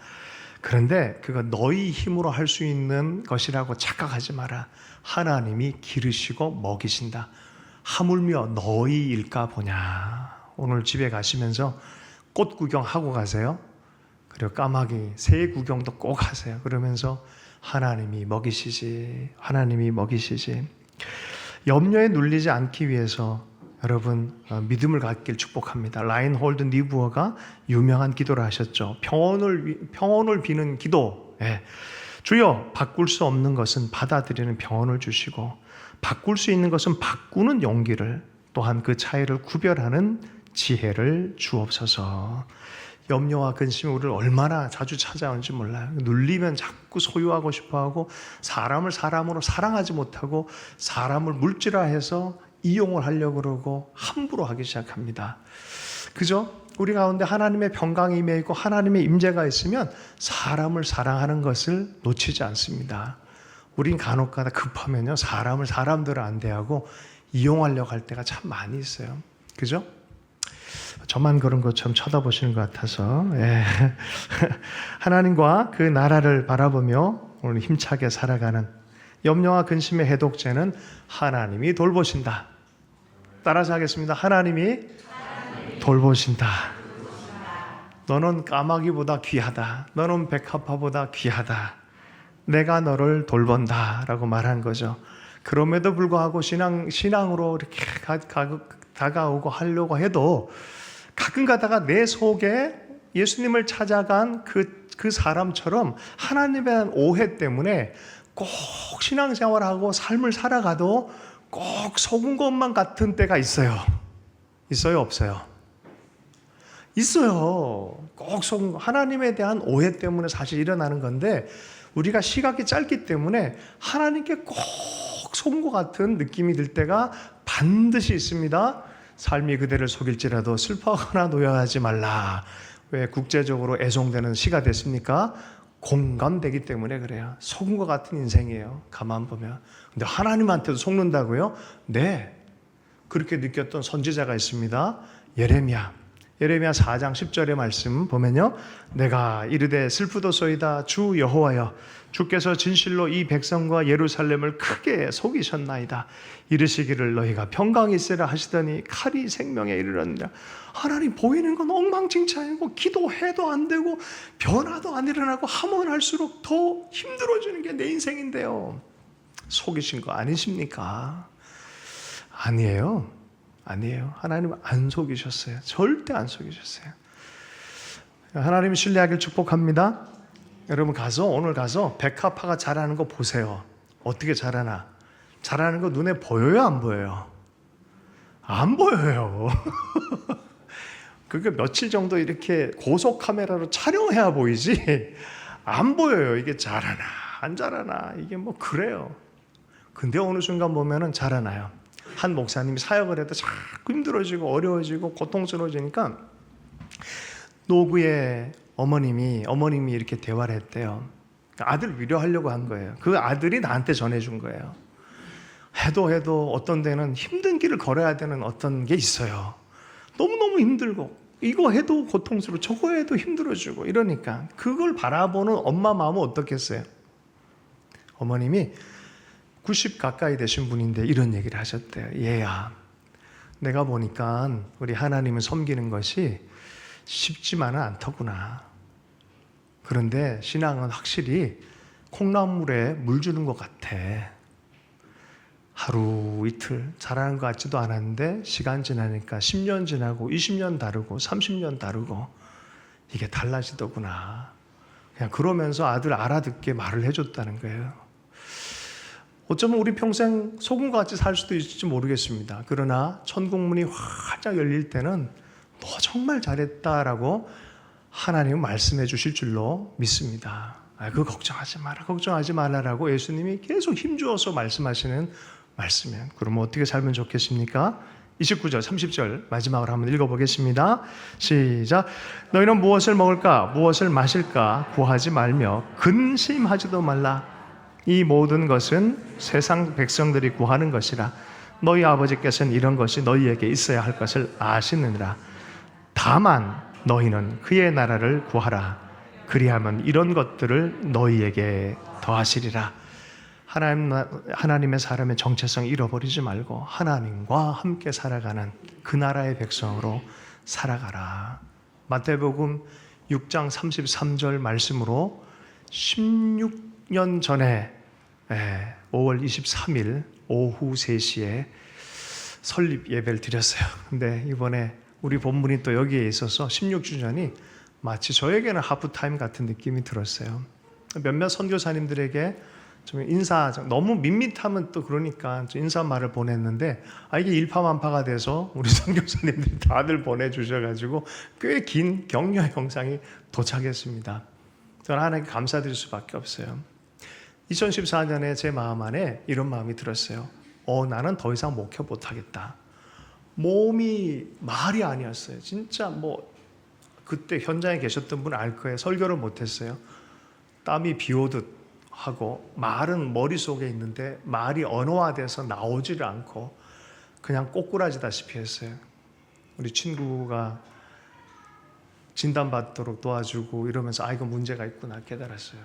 그런데 그거 너희 힘으로 할 수 있는 것이라고 착각하지 마라. 하나님이 기르시고 먹이신다. 하물며 너희일까 보냐. 오늘 집에 가시면서 꽃 구경하고 가세요. 그리고 까마귀 새 구경도 꼭 하세요. 그러면서 하나님이 먹이시지, 하나님이 먹이시지. 염려에 눌리지 않기 위해서 여러분 믿음을 갖길 축복합니다. 라인홀드 니부어가 유명한 기도를 하셨죠. 평온을 비는 기도. 예. 주여, 바꿀 수 없는 것은 받아들이는 평온을 주시고 바꿀 수 있는 것은 바꾸는 용기를, 또한 그 차이를 구별하는 지혜를 주옵소서. 염려와 근심이 우리를 얼마나 자주 찾아오는지 몰라요. 눌리면 자꾸 소유하고 싶어하고 사람을 사람으로 사랑하지 못하고 사람을 물질화해서 이용을 하려고 그러고 함부로 하기 시작합니다. 그죠? 우리 가운데 하나님의 평강이 임해 있고 하나님의 임재가 있으면 사람을 사랑하는 것을 놓치지 않습니다. 우린 간혹가다 급하면요 사람을 사람대로 안 대하고 이용하려고 할 때가 참 많이 있어요. 그죠? 저만 그런 것처럼 쳐다보시는 것 같아서 하나님과 그 나라를 바라보며 오늘 힘차게 살아가는 염려와 근심의 해독제는 하나님이 돌보신다. 따라서 하겠습니다. 하나님이 돌보신다. 너는 까마귀보다 귀하다. 너는 백합화보다 귀하다. 내가 너를 돌본다 라고 말한 거죠. 그럼에도 불구하고 신앙으로 이렇게 다가오고 하려고 해도 가끔 가다가 내 속에 예수님을 찾아간 그 사람처럼 하나님에 대한 오해 때문에 꼭 신앙생활하고 삶을 살아가도 꼭 속은 것만 같은 때가 있어요. 있어요? 없어요? 있어요. 꼭 속은 거. 하나님에 대한 오해 때문에 사실 일어나는 건데 우리가 시각이 짧기 때문에 하나님께 꼭 속은 것 같은 느낌이 들 때가 반드시 있습니다. 삶이 그대를 속일지라도 슬퍼하거나 노여하지 말라. 왜 국제적으로 애송되는 시가 됐습니까? 공감되기 때문에 그래요. 속은 것 같은 인생이에요. 가만 보면. 근데 하나님한테도 속는다고요? 네. 그렇게 느꼈던 선지자가 있습니다. 예레미야 4장 10절의 말씀 보면요. 내가 이르되 슬프도소이다 주 여호와여 주께서 진실로 이 백성과 예루살렘을 크게 속이셨나이다. 이르시기를 너희가 평강이 있으라 하시더니 칼이 생명에 이르렀느니라. 하나님 보이는 건 엉망진창이고 기도해도 안 되고 변화도 안 일어나고 하면 할수록 더 힘들어지는 게 내 인생인데요. 속이신 거 아니십니까? 아니에요. 하나님은 안 속이셨어요. 절대 안 속이셨어요. 하나님 신뢰하길 축복합니다. 여러분 오늘 가서 백합화가 자라는 거 보세요. 어떻게 자라나? 자라는 거 눈에 보여요? 안 보여요? 안 보여요. 그게 며칠 정도 이렇게 고속 카메라로 촬영해야 보이지 안 보여요. 이게 자라나 안 자라나 이게 뭐 그래요. 근데 어느 순간 보면은 자라나요. 한 목사님이 사역을 해도 자꾸 힘들어지고 어려워지고 고통스러워지니까 노구의 어머님이 이렇게 대화를 했대요. 아들 위로하려고 한 거예요. 그 아들이 나한테 전해준 거예요. 해도 어떤 데는 힘든 길을 걸어야 되는 어떤 게 있어요. 너무너무 힘들고 이거 해도 고통스러워 저거 해도 힘들어지고 이러니까 그걸 바라보는 엄마 마음은 어떻겠어요? 어머님이 90 가까이 되신 분인데 이런 얘기를 하셨대요. 얘야, 내가 보니까 우리 하나님을 섬기는 것이 쉽지만은 않더구나. 그런데 신앙은 확실히 콩나물에 물 주는 것 같아. 하루 이틀 자라는 것 같지도 않았는데 시간 지나니까 10년 지나고 20년 다르고 30년 다르고 이게 달라지더구나. 그냥 그러면서 아들 알아듣게 말을 해줬다는 거예요. 어쩌면 우리 평생 소금과 같이 살 수도 있을지 모르겠습니다. 그러나 천국문이 활짝 열릴 때는 너 정말 잘했다라고 하나님은 말씀해 주실 줄로 믿습니다. 그거 걱정하지 말라라고 예수님이 계속 힘주어서 말씀하시는 말씀이에요. 그러면 어떻게 살면 좋겠습니까? 29절, 30절 마지막으로 한번 읽어보겠습니다. 시작. 너희는 무엇을 먹을까, 무엇을 마실까 구하지 말며 근심하지도 말라. 이 모든 것은 세상 백성들이 구하는 것이라. 너희 아버지께서는 이런 것이 너희에게 있어야 할 것을 아시느니라. 다만 너희는 그의 나라를 구하라. 그리하면 이런 것들을 너희에게 더하시리라. 하나님의 사람의 정체성 잃어버리지 말고 하나님과 함께 살아가는 그 나라의 백성으로 살아가라. 마태복음 6장 33절 말씀으로 16년 전에 5월 23일 오후 3시에 설립 예배를 드렸어요. 근데 이번에 우리 본문이 또 여기에 있어서 16주년이 마치 저에게는 하프타임 같은 느낌이 들었어요. 몇몇 선교사님들에게 좀 인사 너무 밋밋하면 또 그러니까 좀 인사말을 보냈는데 이게 일파만파가 돼서 우리 선교사님들이 다들 보내주셔가지고 꽤 긴 격려 영상이 도착했습니다. 저는 하나님께 감사드릴 수밖에 없어요. 2014년에 제 마음 안에 이런 마음이 들었어요. 나는 더 이상 목회 못하겠다. 몸이 말이 아니었어요. 진짜 그때 현장에 계셨던 분 알 거예요. 설교를 못했어요. 땀이 비 오듯 하고 말은 머릿속에 있는데 말이 언어화돼서 나오지를 않고 그냥 꼬꾸라지다시피 했어요. 우리 친구가 진단받도록 도와주고 이러면서 이거 문제가 있구나 깨달았어요.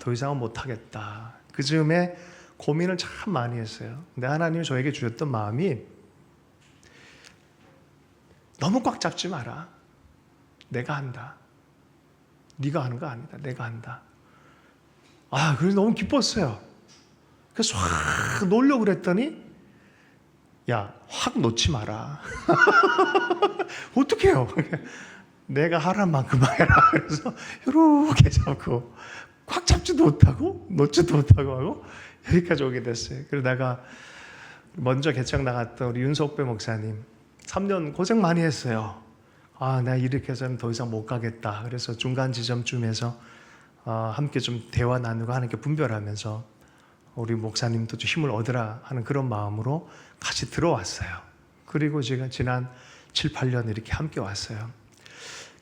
더 이상은 못하겠다. 그 즈음에 고민을 참 많이 했어요. 근데 하나님이 저에게 주셨던 마음이 너무 꽉 잡지 마라. 내가 한다. 네가 하는 거 아니다. 내가 한다. 그래서 너무 기뻤어요. 그래서 확 놓으려고 그랬더니 확 놓지 마라. 어떡해요. 내가 하란 만큼 해라. 그래서 이렇게 잡고 꽉 잡지도 못하고 놓지도 못하고 하고 여기까지 오게 됐어요. 그러다가 먼저 개척 나갔던 우리 윤석배 목사님 3년 고생 많이 했어요. 내가 이렇게 해서는 더 이상 못 가겠다. 그래서 중간 지점쯤에서 함께 좀 대화 나누고 하나님께 분별하면서 우리 목사님도 좀 힘을 얻으라 하는 그런 마음으로 같이 들어왔어요. 그리고 제가 지난 7, 8년 이렇게 함께 왔어요.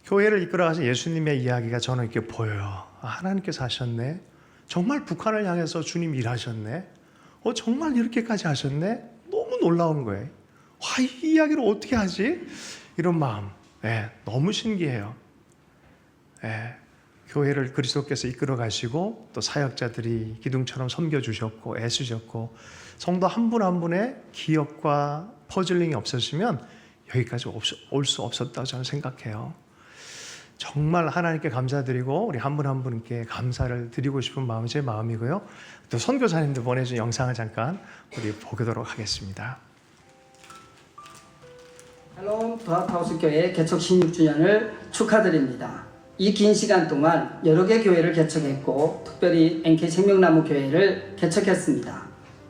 교회를 이끌어가신 예수님의 이야기가 저는 이렇게 보여요. 하나님께서 하셨네. 정말 북한을 향해서 주님 일하셨네. 정말 이렇게까지 하셨네. 너무 놀라운 거예요. 이 이야기를 어떻게 하지? 이런 마음. 너무 신기해요. 교회를 그리스도께서 이끌어 가시고 또 사역자들이 기둥처럼 섬겨주셨고 애쓰셨고 성도 한 분 한 분의 기억과 퍼즐링이 없었으면 여기까지 올 수 없었다고 저는 생각해요. 정말 하나님께 감사드리고 우리 한 분 한 분께 감사를 드리고 싶은 마음이 제 마음이고요. 또 선교사님들 보내준 영상을 잠깐 우리 보도록 하겠습니다. 샬롬 더핫하우스 교회 개척 16주년을 축하드립니다. 이 긴 시간 동안 여러 개 교회를 개척했고 특별히 NK 생명나무 교회를 개척했습니다.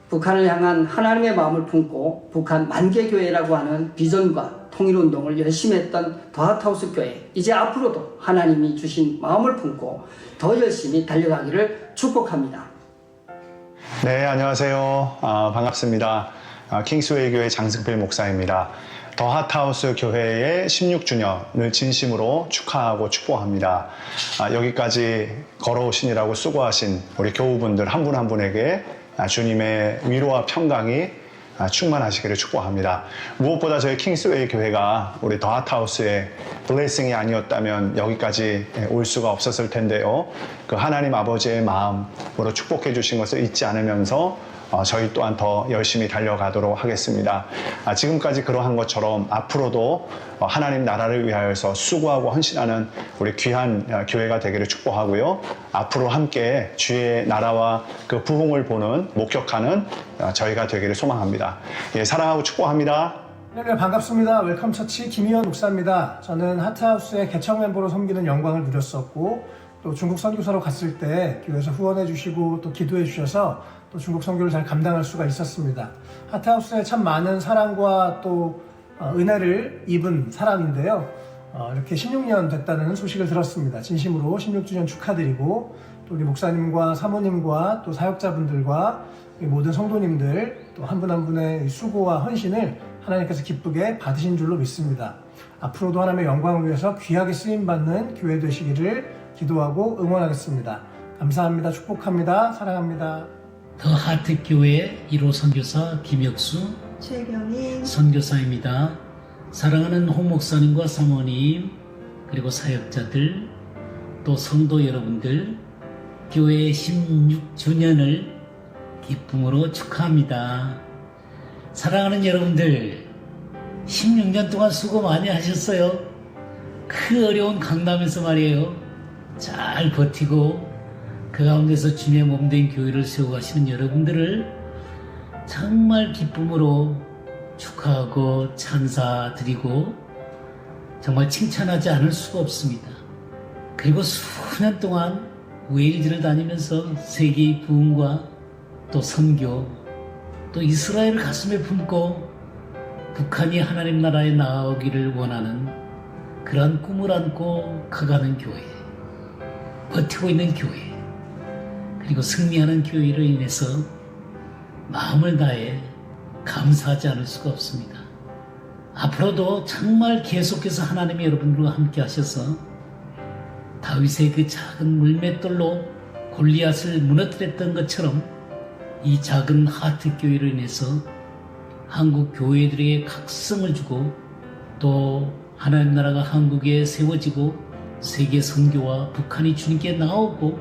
북한을 향한 하나님의 마음을 품고 북한 만개 교회라고 하는 비전과 통일운동을 열심히 했던 더핫하우스 교회, 이제 앞으로도 하나님이 주신 마음을 품고 더 열심히 달려가기를 축복합니다. 네, 안녕하세요. 반갑습니다. 킹스웨이 교회 장승필 목사입니다. 더핫하우스 교회의 16주년을 진심으로 축하하고 축복합니다. 여기까지 걸어오시느라고 수고하신 우리 교우분들 한 분 한 분에게 주님의 위로와 평강이 충만하시기를 축복합니다. 무엇보다 저희 킹스웨이 교회가 우리 더핫하우스의 블레싱이 아니었다면 여기까지 올 수가 없었을 텐데요. 그 하나님 아버지의 마음으로 축복해 주신 것을 잊지 않으면서 저희 또한 더 열심히 달려가도록 하겠습니다. 지금까지 그러한 것처럼 앞으로도 하나님 나라를 위하여서 수고하고 헌신하는 우리 귀한 교회가 되기를 축복하고요. 앞으로 함께 주의 나라와 그 부흥을 보는 목격하는 저희가 되기를 소망합니다. 사랑하고 축복합니다. 네, 반갑습니다. 웰컴 처치 김희연 목사입니다. 저는 하트하우스의 개척 멤버로 섬기는 영광을 누렸었고 또 중국 선교사로 갔을 때 교회에서 후원해 주시고 또 기도해 주셔서 또 중국 선교를 잘 감당할 수가 있었습니다. 하트하우스에 참 많은 사랑과 또 은혜를 입은 사람인데요. 이렇게 16년 됐다는 소식을 들었습니다. 진심으로 16주년 축하드리고 또 우리 목사님과 사모님과 또 사역자분들과 모든 성도님들 또 한 분 한 분의 수고와 헌신을 하나님께서 기쁘게 받으신 줄로 믿습니다. 앞으로도 하나님의 영광을 위해서 귀하게 쓰임받는 교회 되시기를 기도하고 응원하겠습니다. 감사합니다. 축복합니다. 사랑합니다. 더 하트 교회 1호 선교사 김혁수 최경인 선교사입니다. 사랑하는 홍 목사님과 사모님 그리고 사역자들 또 성도 여러분들 교회의 16주년을 기쁨으로 축하합니다. 사랑하는 여러분들 16년 동안 수고 많이 하셨어요. 그 어려운 강남에서 말이에요. 잘 버티고 그 가운데서 주님의 몸된 교회를 세워가시는 여러분들을 정말 기쁨으로 축하하고 찬사드리고 정말 칭찬하지 않을 수가 없습니다. 그리고 수년 동안 웨일즈를 다니면서 세계의 부흥과 또 선교, 또 이스라엘을 가슴에 품고 북한이 하나님 나라에 나아오기를 원하는 그러한 꿈을 안고 커가는 교회, 버티고 있는 교회, 그리고 승리하는 교회로 인해서 마음을 다해 감사하지 않을 수가 없습니다. 앞으로도 정말 계속해서 하나님이 여러분들과 함께 하셔서 다윗의 그 작은 물맷돌로 골리앗을 무너뜨렸던 것처럼 이 작은 하트 교회로 인해서 한국 교회들에게 각성을 주고 또 하나님 나라가 한국에 세워지고 세계 선교와 북한이 주님께 나오고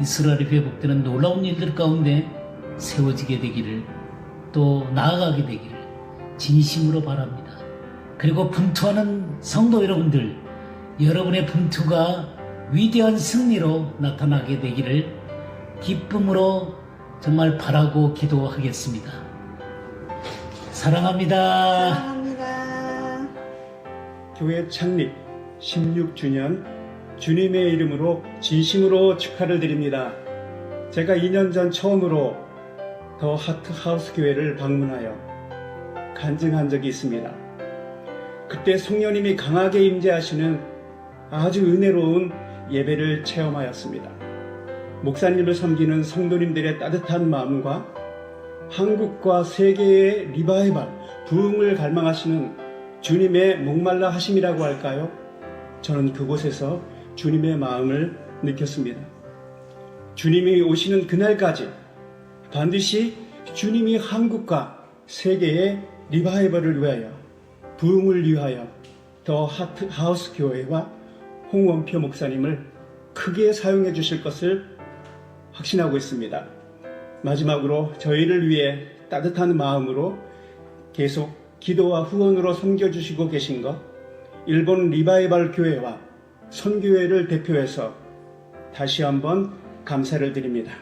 이스라엘이 회복되는 놀라운 일들 가운데 세워지게 되기를 또 나아가게 되기를 진심으로 바랍니다. 그리고 분투하는 성도 여러분들, 여러분의 분투가 위대한 승리로 나타나게 되기를 기쁨으로 정말 바라고 기도하겠습니다. 사랑합니다. 사랑합니다. 교회 창립 16주년 주님의 이름으로 진심으로 축하를 드립니다. 제가 2년 전 처음으로 더 하트하우스 교회를 방문하여 간증한 적이 있습니다. 그때 성령님이 강하게 임재하시는 아주 은혜로운 예배를 체험하였습니다. 목사님을 섬기는 성도님들의 따뜻한 마음과 한국과 세계의 리바이벌, 부흥을 갈망하시는 주님의 목말라 하심이라고 할까요? 저는 그곳에서 주님의 마음을 느꼈습니다. 주님이 오시는 그날까지 반드시 주님이 한국과 세계의 리바이벌을 위하여, 부흥을 위하여 더 하트하우스 교회와 홍원표 목사님을 크게 사용해 주실 것을 확신하고 있습니다. 마지막으로 저희를 위해 따뜻한 마음으로 계속 기도와 후원으로 섬겨주시고 계신 것, 일본 리바이벌 교회와 선교회를 대표해서 다시 한번 감사를 드립니다.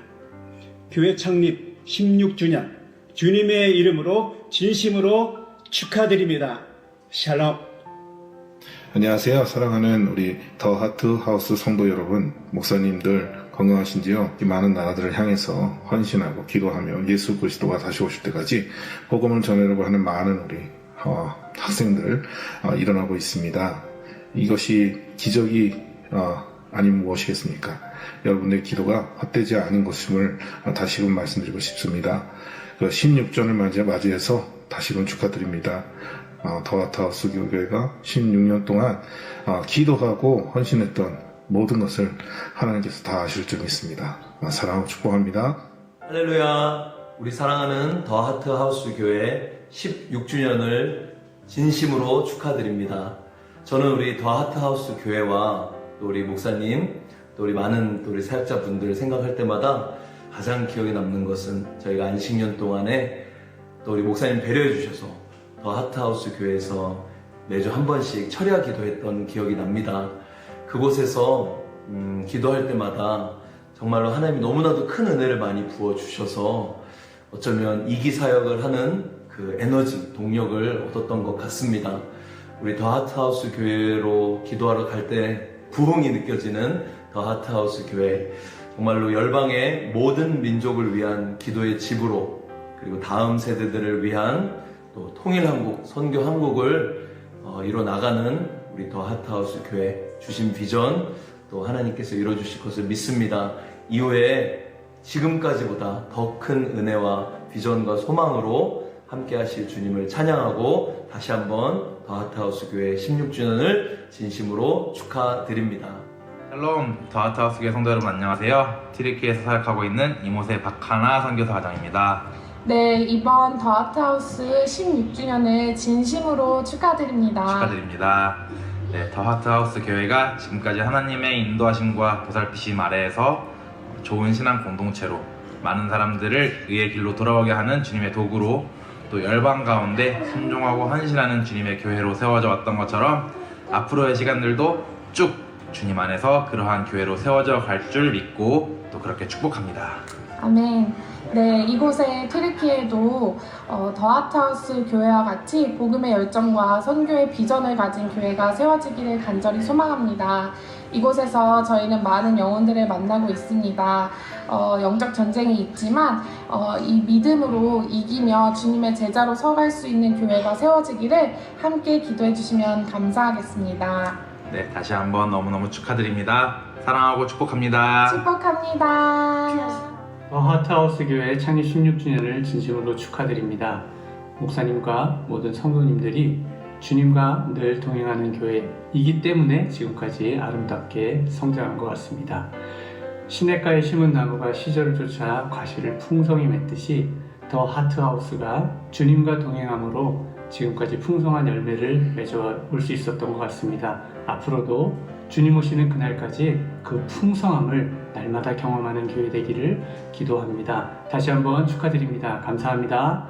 교회 창립 16주년 주님의 이름으로 진심으로 축하드립니다. 샬롬. 안녕하세요. 사랑하는 우리 더 하트하우스 성도 여러분, 목사님들 건강하신지요? 이 많은 나라들을 향해서 헌신하고 기도하며 예수 그리스도가 다시 오실 때까지 복음을 전하려고 하는 많은 우리 학생들 일어나고 있습니다. 이것이 기적이 아니면 무엇이겠습니까? 여러분의 기도가 헛되지 않은 것임을 다시금 말씀드리고 싶습니다. 16전을 맞이해서 다시금 축하드립니다. 더 하트하우스 교회가 16년 동안 기도하고 헌신했던 모든 것을 하나님께서 다 아실 줄 믿습니다. 사랑하고 축복합니다. 할렐루야. 우리 사랑하는 더 하트하우스 교회 16주년을 진심으로 축하드립니다. 저는 우리 더 하트하우스 교회와 또 우리 목사님, 또 우리 많은 또 우리 사역자분들 생각할 때마다 가장 기억에 남는 것은 저희가 안식년 동안에 또 우리 목사님 배려해 주셔서 더 하트하우스 교회에서 매주 한 번씩 철야 기도했던 기억이 납니다. 그곳에서 기도할 때마다 정말로 하나님이 너무나도 큰 은혜를 많이 부어주셔서 어쩌면 이기사역을 하는 그 에너지, 동력을 얻었던 것 같습니다. 우리 더 하트하우스 교회로 기도하러 갈 때 부흥이 느껴지는 더 하트하우스 교회, 정말로 열방의 모든 민족을 위한 기도의 집으로, 그리고 다음 세대들을 위한 또 통일한국, 선교한국을 이뤄나가는 우리 더 하트하우스 교회 주신 비전, 또 하나님께서 이뤄주실 것을 믿습니다. 이후에 지금까지보다 더 큰 은혜와 비전과 소망으로 함께 하실 주님을 찬양하고 다시 한번 더 하트하우스 교회 16주년을 진심으로 축하드립니다. 샬롬, 더 하트하우스 교회 성도 여러분 안녕하세요. 튀르키예에서 사역하고 있는 이모세 박하나 선교사 과장입니다. 네, 이번 더 하트하우스 16주년을 진심으로 축하드립니다. 축하드립니다. 네, 더 하트하우스 교회가 지금까지 하나님의 인도하심과 보살피심 아래에서 좋은 신앙 공동체로 많은 사람들을 의의 길로 돌아오게 하는 주님의 도구로, 또 열방 가운데 순종하고 헌신하는 주님의 교회로 세워져 왔던 것처럼 앞으로의 시간들도 쭉 주님 안에서 그러한 교회로 세워져 갈 줄 믿고 또 그렇게 축복합니다. 아멘. 네, 이곳에 튀르키예도 더 하트하우스 교회와 같이 복음의 열정과 선교의 비전을 가진 교회가 세워지기를 간절히 소망합니다. 이곳에서 저희는 많은 영혼들을 만나고 있습니다. 영적 전쟁이 있지만 이 믿음으로 이기며 주님의 제자로 서갈 수 있는 교회가 세워지기를 함께 기도해 주시면 감사하겠습니다. 네, 다시 한번 너무너무 축하드립니다. 사랑하고 축복합니다. 축복합니다. 하트하우스 교회 창립 16주년을 진심으로 축하드립니다. 목사님과 모든 성도님들이 주님과 늘 동행하는 교회이기 때문에 지금까지 아름답게 성장한 것 같습니다. 시냇가에 심은 나무가 시절을 쫓아 과실을 풍성히 맺듯이 더 하트하우스가 주님과 동행함으로 지금까지 풍성한 열매를 맺어올 수 있었던 것 같습니다. 앞으로도 주님 오시는 그날까지 그 풍성함을 날마다 경험하는 교회 되기를 기도합니다. 다시 한번 축하드립니다. 감사합니다.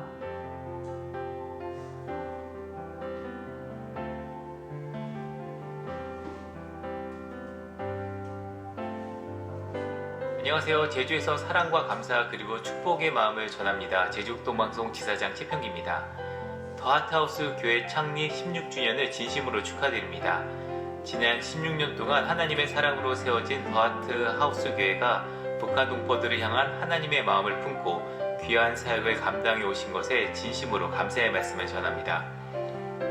안녕하세요. 제주에서 사랑과 감사 그리고 축복의 마음을 전합니다. 제주국동방송 지사장 최평기입니다. 더 하트하우스 교회 창립 16주년을 진심으로 축하드립니다. 지난 16년 동안 하나님의 사랑으로 세워진 더 하트하우스 교회가 북한 동포들을 향한 하나님의 마음을 품고 귀한 사역을 감당해 오신 것에 진심으로 감사의 말씀을 전합니다.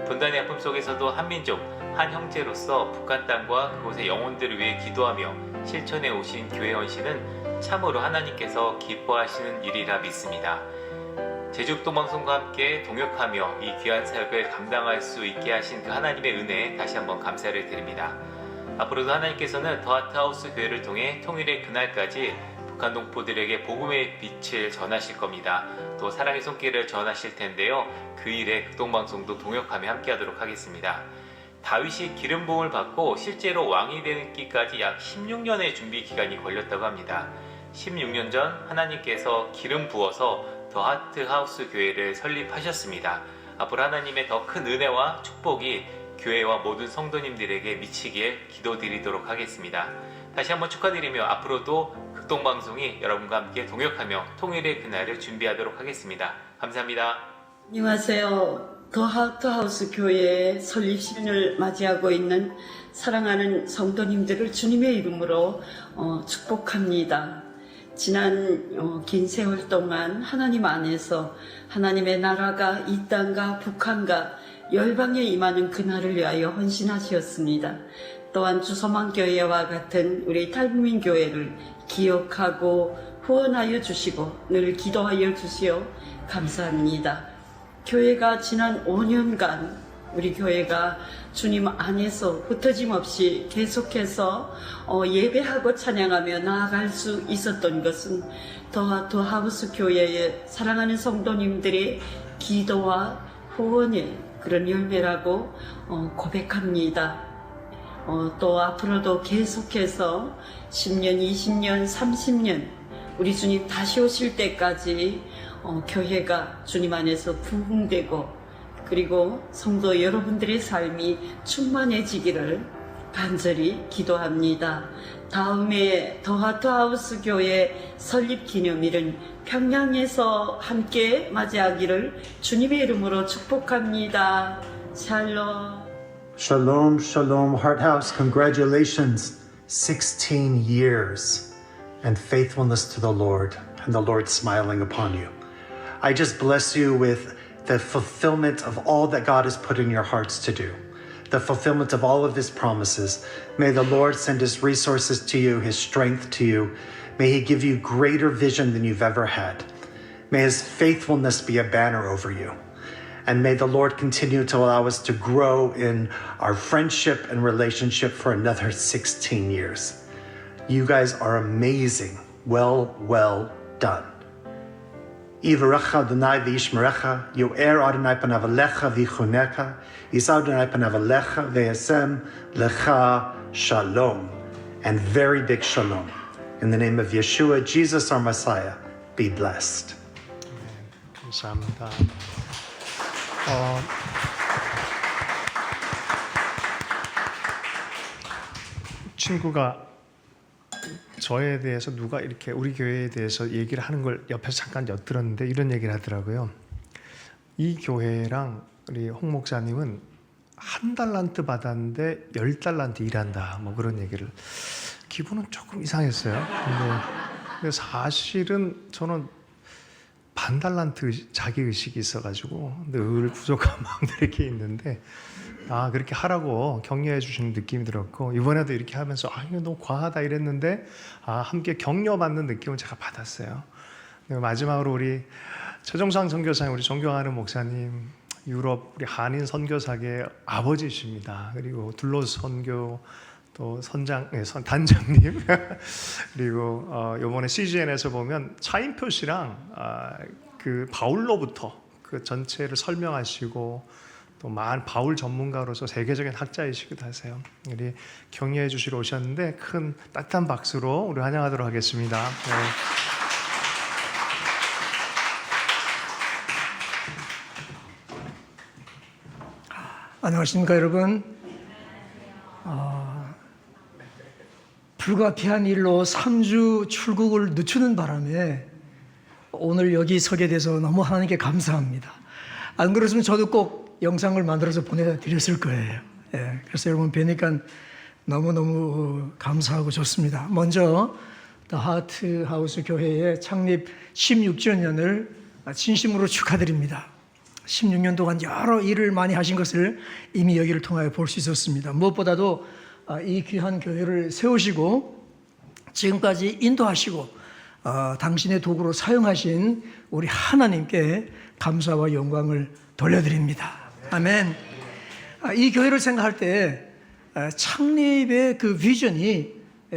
분단의 아픔 속에서도 한민족, 한 형제로서 북한 땅과 그곳의 영혼들을 위해 기도하며 실천해 오신 교회 헌신은 참으로 하나님께서 기뻐하시는 일이라 믿습니다. 제주국동방송과 함께 동역하며 이 귀한 사역을 감당할 수 있게 하신 그 하나님의 은혜에 다시 한번 감사를 드립니다. 앞으로도 하나님께서는 더 하트하우스 교회를 통해 통일의 그날까지 북한 동포들에게 복음의 빛을 전하실 겁니다. 또 사랑의 손길을 전하실 텐데요. 그 일에 극동방송도 동역하며 함께하도록 하겠습니다. 다윗이 기름 부음을 받고 실제로 왕이 되기까지 약 16년의 준비 기간이 걸렸다고 합니다. 16년 전 하나님께서 기름 부어서 더 하트하우스 교회를 설립하셨습니다. 앞으로 하나님의 더 큰 은혜와 축복이 교회와 모든 성도님들에게 미치길 기도드리도록 하겠습니다. 다시 한번 축하드리며 앞으로도 극동방송이 여러분과 함께 동역하며 통일의 그날을 준비하도록 하겠습니다. 감사합니다. 안녕하세요. 더 하트하우스 교회의 설립 10년을 맞이하고 있는 사랑하는 성도님들을 주님의 이름으로 축복합니다. 지난 긴 세월 동안 하나님 안에서 하나님의 나라가 이 땅과 북한과 열방에 임하는 그날을 위하여 헌신하셨습니다. 또한 주소망교회와 같은 우리 탈북민교회를 기억하고 후원하여 주시고 늘 기도하여 주시어 감사합니다. 교회가 지난 5년간 우리 교회가 주님 안에서 흩어짐 없이 계속해서 예배하고 찬양하며 나아갈 수 있었던 것은 더 하트하우스 교회의 사랑하는 성도님들의 기도와 후원의 그런 열매라고 고백합니다. 또 앞으로도 계속해서 10년, 20년, 30년 우리 주님 다시 오실 때까지 교회가 주님 안에서 부흥되고 그리고 성도 여러분들의 삶이 충만해지기를 간절히 기도합니다. 다음에 더 하트하우스 교회 설립 기념일은 평양에서 함께 맞이하기를 주님의 이름으로 축복합니다. 샬롬. Shalom, shalom, Heart House. Congratulations. 16 years and faithfulness to the Lord, and the Lord smiling upon you. I just bless you with the fulfillment of all that God has put in your hearts to do, the fulfillment of all of His promises. May the Lord send His resources to you, His strength to you. May He give you greater vision than you've ever had. May His faithfulness be a banner over you. And may the Lord continue to allow us to grow in our friendship and relationship for another 16 years. You guys are amazing. Well done. Yivarecha Adonai v'yishmerecha, yo'er Adonai panav alecha v'yichunecha, yisau Adonai panav alecha v'yasem lecha shalom. And very big shalom. In the name of Yeshua, Jesus our Messiah, be blessed. 감사합니다. 친구가 저에 대해서 누가 이렇게 우리 교회에 대해서 얘기를 하는 걸 옆에서 잠깐 엿들었는데 이런 얘기를 하더라고요. 이 교회랑 우리 홍 목사님은 1달란트 받았는데 10달란트 일한다. 뭐 그런 얘기를. 기분은 조금 이상했어요. 근데 사실은 저는 반달란트 자기의식이 있어가지고 늘 부족한 마음들이 이렇게 있는데 그렇게 하라고 격려해 주시는 느낌이 들었고 이번에도 이렇게 하면서 이거 너무 과하다 이랬는데 함께 격려받는 느낌을 제가 받았어요. 마지막으로 우리 최정상 선교사님, 우리 존경하는 목사님, 유럽 우리 한인 선교사계 아버지십니다. 그리고 둘러스 선교 또 단장님 그리고 이번에 CGN에서 보면 차인표 씨랑 그 바울로부터 그 전체를 설명하시고 또 바울 전문가로서 세계적인 학자이시기도 하세요. 우리 격려해 주시러 오셨는데 큰 따뜻한 박수로 우리 환영하도록 하겠습니다. 네. 안녕하십니까 여러분. 불가피한 일로 3주 출국을 늦추는 바람에 오늘 여기 서게 돼서 너무 하나님께 감사합니다. 안 그랬으면 저도 꼭 영상을 만들어서 보내드렸을 거예요. 그래서 여러분 뵈니까 너무너무 감사하고 좋습니다. 먼저 The Heart House 교회의 창립 16주년을 진심으로 축하드립니다. 16년 동안 여러 일을 많이 하신 것을 이미 여기를 통하여 볼 수 있었습니다. 무엇보다도 이 귀한 교회를 세우시고 지금까지 인도하시고 당신의 도구로 사용하신 우리 하나님께 감사와 영광을 돌려드립니다. 아멘. 이 교회를 생각할 때 창립의 그 비전이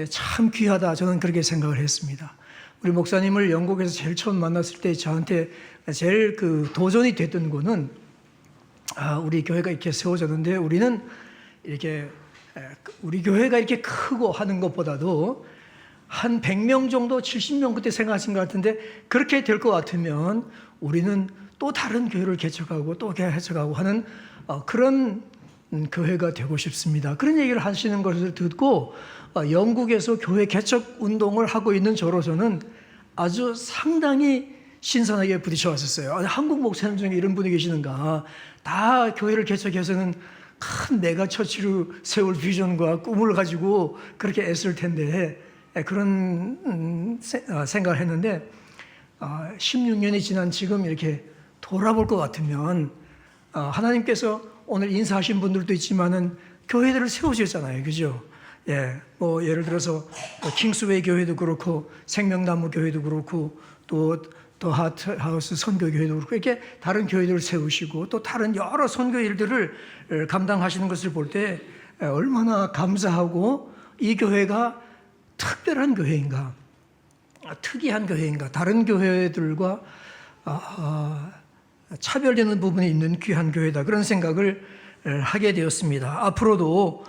참 귀하다, 저는 그렇게 생각을 했습니다. 우리 목사님을 영국에서 제일 처음 만났을 때 저한테 제일 그 도전이 됐던 거는 우리 교회가 이렇게 세워졌는데 우리는 이렇게 우리 교회가 이렇게 크고 하는 것보다도 한 100명 정도, 70명 그때 생각하신 것 같은데 그렇게 될 것 같으면 우리는 또 다른 교회를 개척하고 또 개척하고 하는 그런 교회가 되고 싶습니다. 그런 얘기를 하시는 것을 듣고 영국에서 교회 개척 운동을 하고 있는 저로서는 아주 상당히 신선하게 부딪혀 왔었어요. 한국 목사님 중에 이런 분이 계시는가. 다 교회를 개척해서는 큰 메가처치로 세울 비전과 꿈을 가지고 그렇게 애쓸 텐데 그런 생각을 했는데 16년이 지난 지금 이렇게 돌아볼 것 같으면 하나님께서 오늘 인사하신 분들도 있지만은 교회들을 세우셨잖아요. 그죠? 뭐 예를 들어서 킹스웨이 교회도 그렇고 생명나무 교회도 그렇고 또 더 하트하우스 선교교회도 그렇고 이렇게 다른 교회들을 세우시고 또 다른 여러 선교 일들을 감당하시는 것을 볼 때 얼마나 감사하고 이 교회가 특별한 교회인가, 특이한 교회인가, 다른 교회들과 차별되는 부분이 있는 귀한 교회다, 그런 생각을 하게 되었습니다. 앞으로도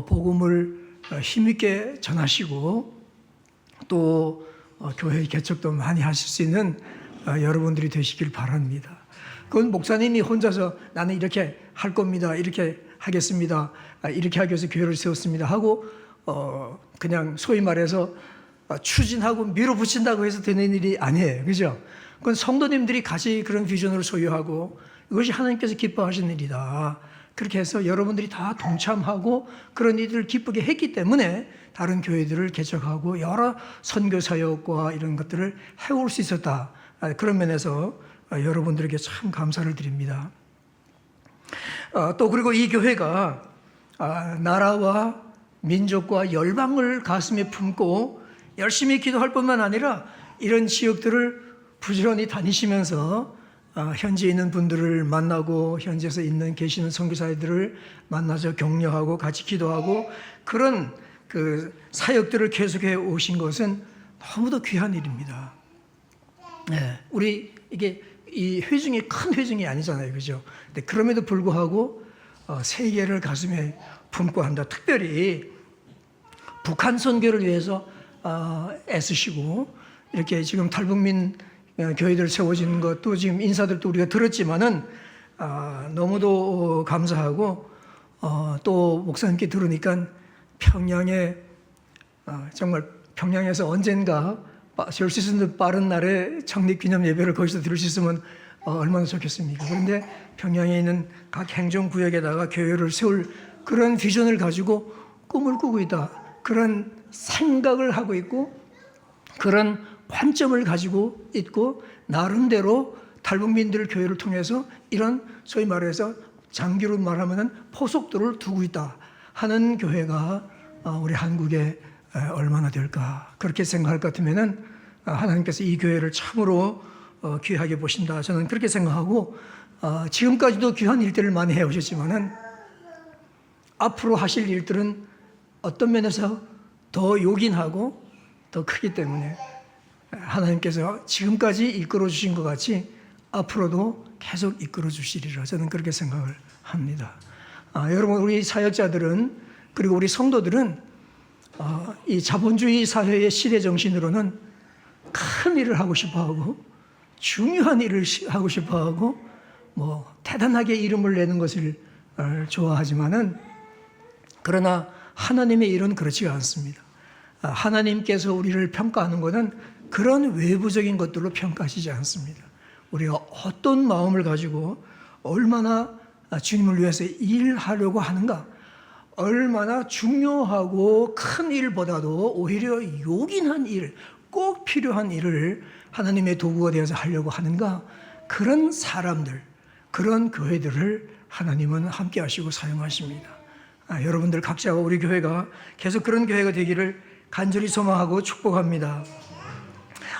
복음을 힘있게 전하시고 또 교회 개척도 많이 하실 수 있는 여러분들이 되시길 바랍니다. 그건 목사님이 혼자서 나는 이렇게 할 겁니다, 이렇게 하겠습니다, 이렇게 하기 위해서 교회를 세웠습니다 하고 그냥 소위 말해서 추진하고 밀어붙인다고 해서 되는 일이 아니에요. 그죠? 그건 성도님들이 같이 그런 비전을 소유하고 이것이 하나님께서 기뻐하시는 일이다. 그렇게 해서 여러분들이 다 동참하고 그런 일들을 기쁘게 했기 때문에 다른 교회들을 개척하고 여러 선교 사역과 이런 것들을 해올 수 있었다. 그런 면에서 여러분들에게 참 감사를 드립니다. 또 그리고 이 교회가 나라와 민족과 열방을 가슴에 품고 열심히 기도할 뿐만 아니라 이런 지역들을 부지런히 다니시면서 현지에 있는 분들을 만나고 현지에서 있는 계시는 선교사들을 만나서 격려하고 같이 기도하고 그런 그 사역들을 계속해 오신 것은 너무도 귀한 일입니다. 우리 이게 이 회중이 큰 회중이 아니잖아요, 그죠? 근데 그럼에도 불구하고 세계를 가슴에 품고 한다. 특별히 북한 선교를 위해서 애쓰시고 이렇게 지금 탈북민 교회들 세워지는 것도 지금 인사들도 우리가 들었지만은 너무도 감사하고 또 목사님께 들으니까 평양에 정말 평양에서 언젠가 될 수 있는 빠른 날에 창립 기념 예배를 거기서 드릴 수 있으면 얼마나 좋겠습니까? 그런데 평양에 있는 각 행정구역에다가 교회를 세울 그런 비전을 가지고 꿈을 꾸고 있다. 그런 생각을 하고 있고 그런 관점을 가지고 있고 나름대로 탈북민들 교회를 통해서 이런 소위 말해서 장기로 말하면 포석도를 두고 있다 하는 교회가 우리 한국에 얼마나 될까 그렇게 생각할 것 같으면은 하나님께서 이 교회를 참으로 귀하게 보신다 저는 그렇게 생각하고 지금까지도 귀한 일들을 많이 해오셨지만은 앞으로 하실 일들은 어떤 면에서 더 요긴하고 더 크기 때문에 하나님께서 지금까지 이끌어 주신 것 같이 앞으로도 계속 이끌어 주시리라 저는 그렇게 생각을 합니다. 여러분 우리 사역자들은 그리고 우리 성도들은 이 자본주의 사회의 시대 정신으로는 큰 일을 하고 싶어하고 중요한 일을 하고 싶어하고 뭐 대단하게 이름을 내는 것을 좋아하지만은 그러나 하나님의 일은 그렇지가 않습니다. 하나님께서 우리를 평가하는 것은 그런 외부적인 것들로 평가하시지 않습니다. 우리가 어떤 마음을 가지고 얼마나 주님을 위해서 일하려고 하는가, 얼마나 중요하고 큰 일보다도 오히려 요긴한 일, 꼭 필요한 일을 하나님의 도구가 되어서 하려고 하는가, 그런 사람들, 그런 교회들을 하나님은 함께 하시고 사용하십니다. 여러분들 각자가 우리 교회가 계속 그런 교회가 되기를 간절히 소망하고 축복합니다.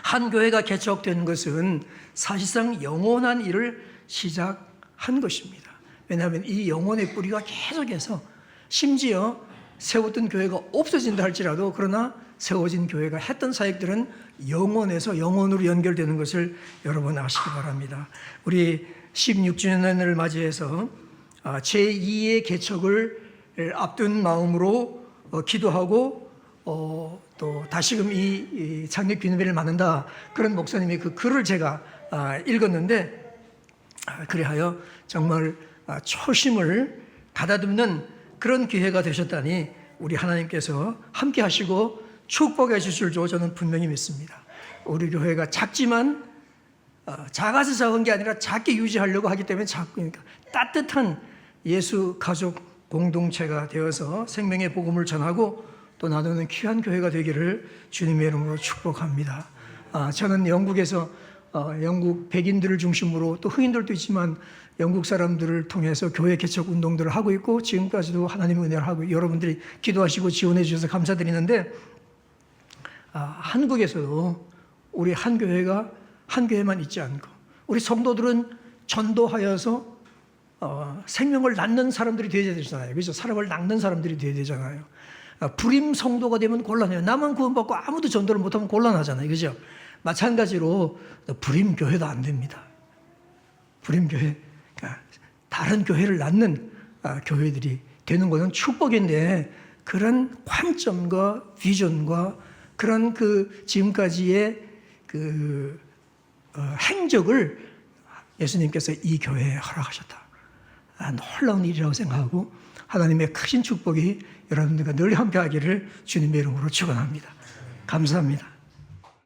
한 교회가 개척된 것은 사실상 영원한 일을 시작한 것입니다. 왜냐하면 이 영혼의 뿌리가 계속해서 심지어 세웠던 교회가 없어진다 할지라도 그러나 세워진 교회가 했던 사역들은 영원에서 영원으로 연결되는 것을 여러분 아시기 바랍니다. 우리 16주년을 맞이해서 제2의 개척을 앞둔 마음으로 기도하고 또 다시금 이 창립 기념일을 맞는다 그런 목사님의 그 글을 제가 읽었는데 그리하여 정말 초심을 가다듬는 그런 기회가 되셨다니 우리 하나님께서 함께 하시고 축복해 주실 줄 저는 분명히 믿습니다. 우리 교회가 작지만 작아서 작은 게 아니라 작게 유지하려고 하기 때문에 작으니까 따뜻한 예수 가족 공동체가 되어서 생명의 복음을 전하고 또 나누는 귀한 교회가 되기를 주님의 이름으로 축복합니다. 저는 영국에서 영국 백인들을 중심으로 또 흑인들도 있지만 영국 사람들을 통해서 교회 개척 운동들을 하고 있고 지금까지도 하나님의 은혜를 하고 여러분들이 기도하시고 지원해 주셔서 감사드리는데 한국에서도 우리 한 교회가 한 교회만 있지 않고 우리 성도들은 전도하여서 생명을 낳는 사람들이 되어야 되잖아요. 그래서 사람을 낳는 사람들이 되어야 되잖아요. 불임 성도가 되면 곤란해요. 나만 구원받고 아무도 전도를 못하면 곤란하잖아요. 그죠? 마찬가지로 불임 교회도 안 됩니다. 불임 교회, 그러니까 다른 교회를 낳는 교회들이 되는 것은 축복인데 그런 관점과 비전과 그런 그 지금까지의 그 행적을 예수님께서 이 교회에 허락하셨다. 놀라운 일이라고 생각하고 하나님의 크신 축복이 여러분들과 늘 함께하기를 주님의 이름으로 축원합니다. 감사합니다.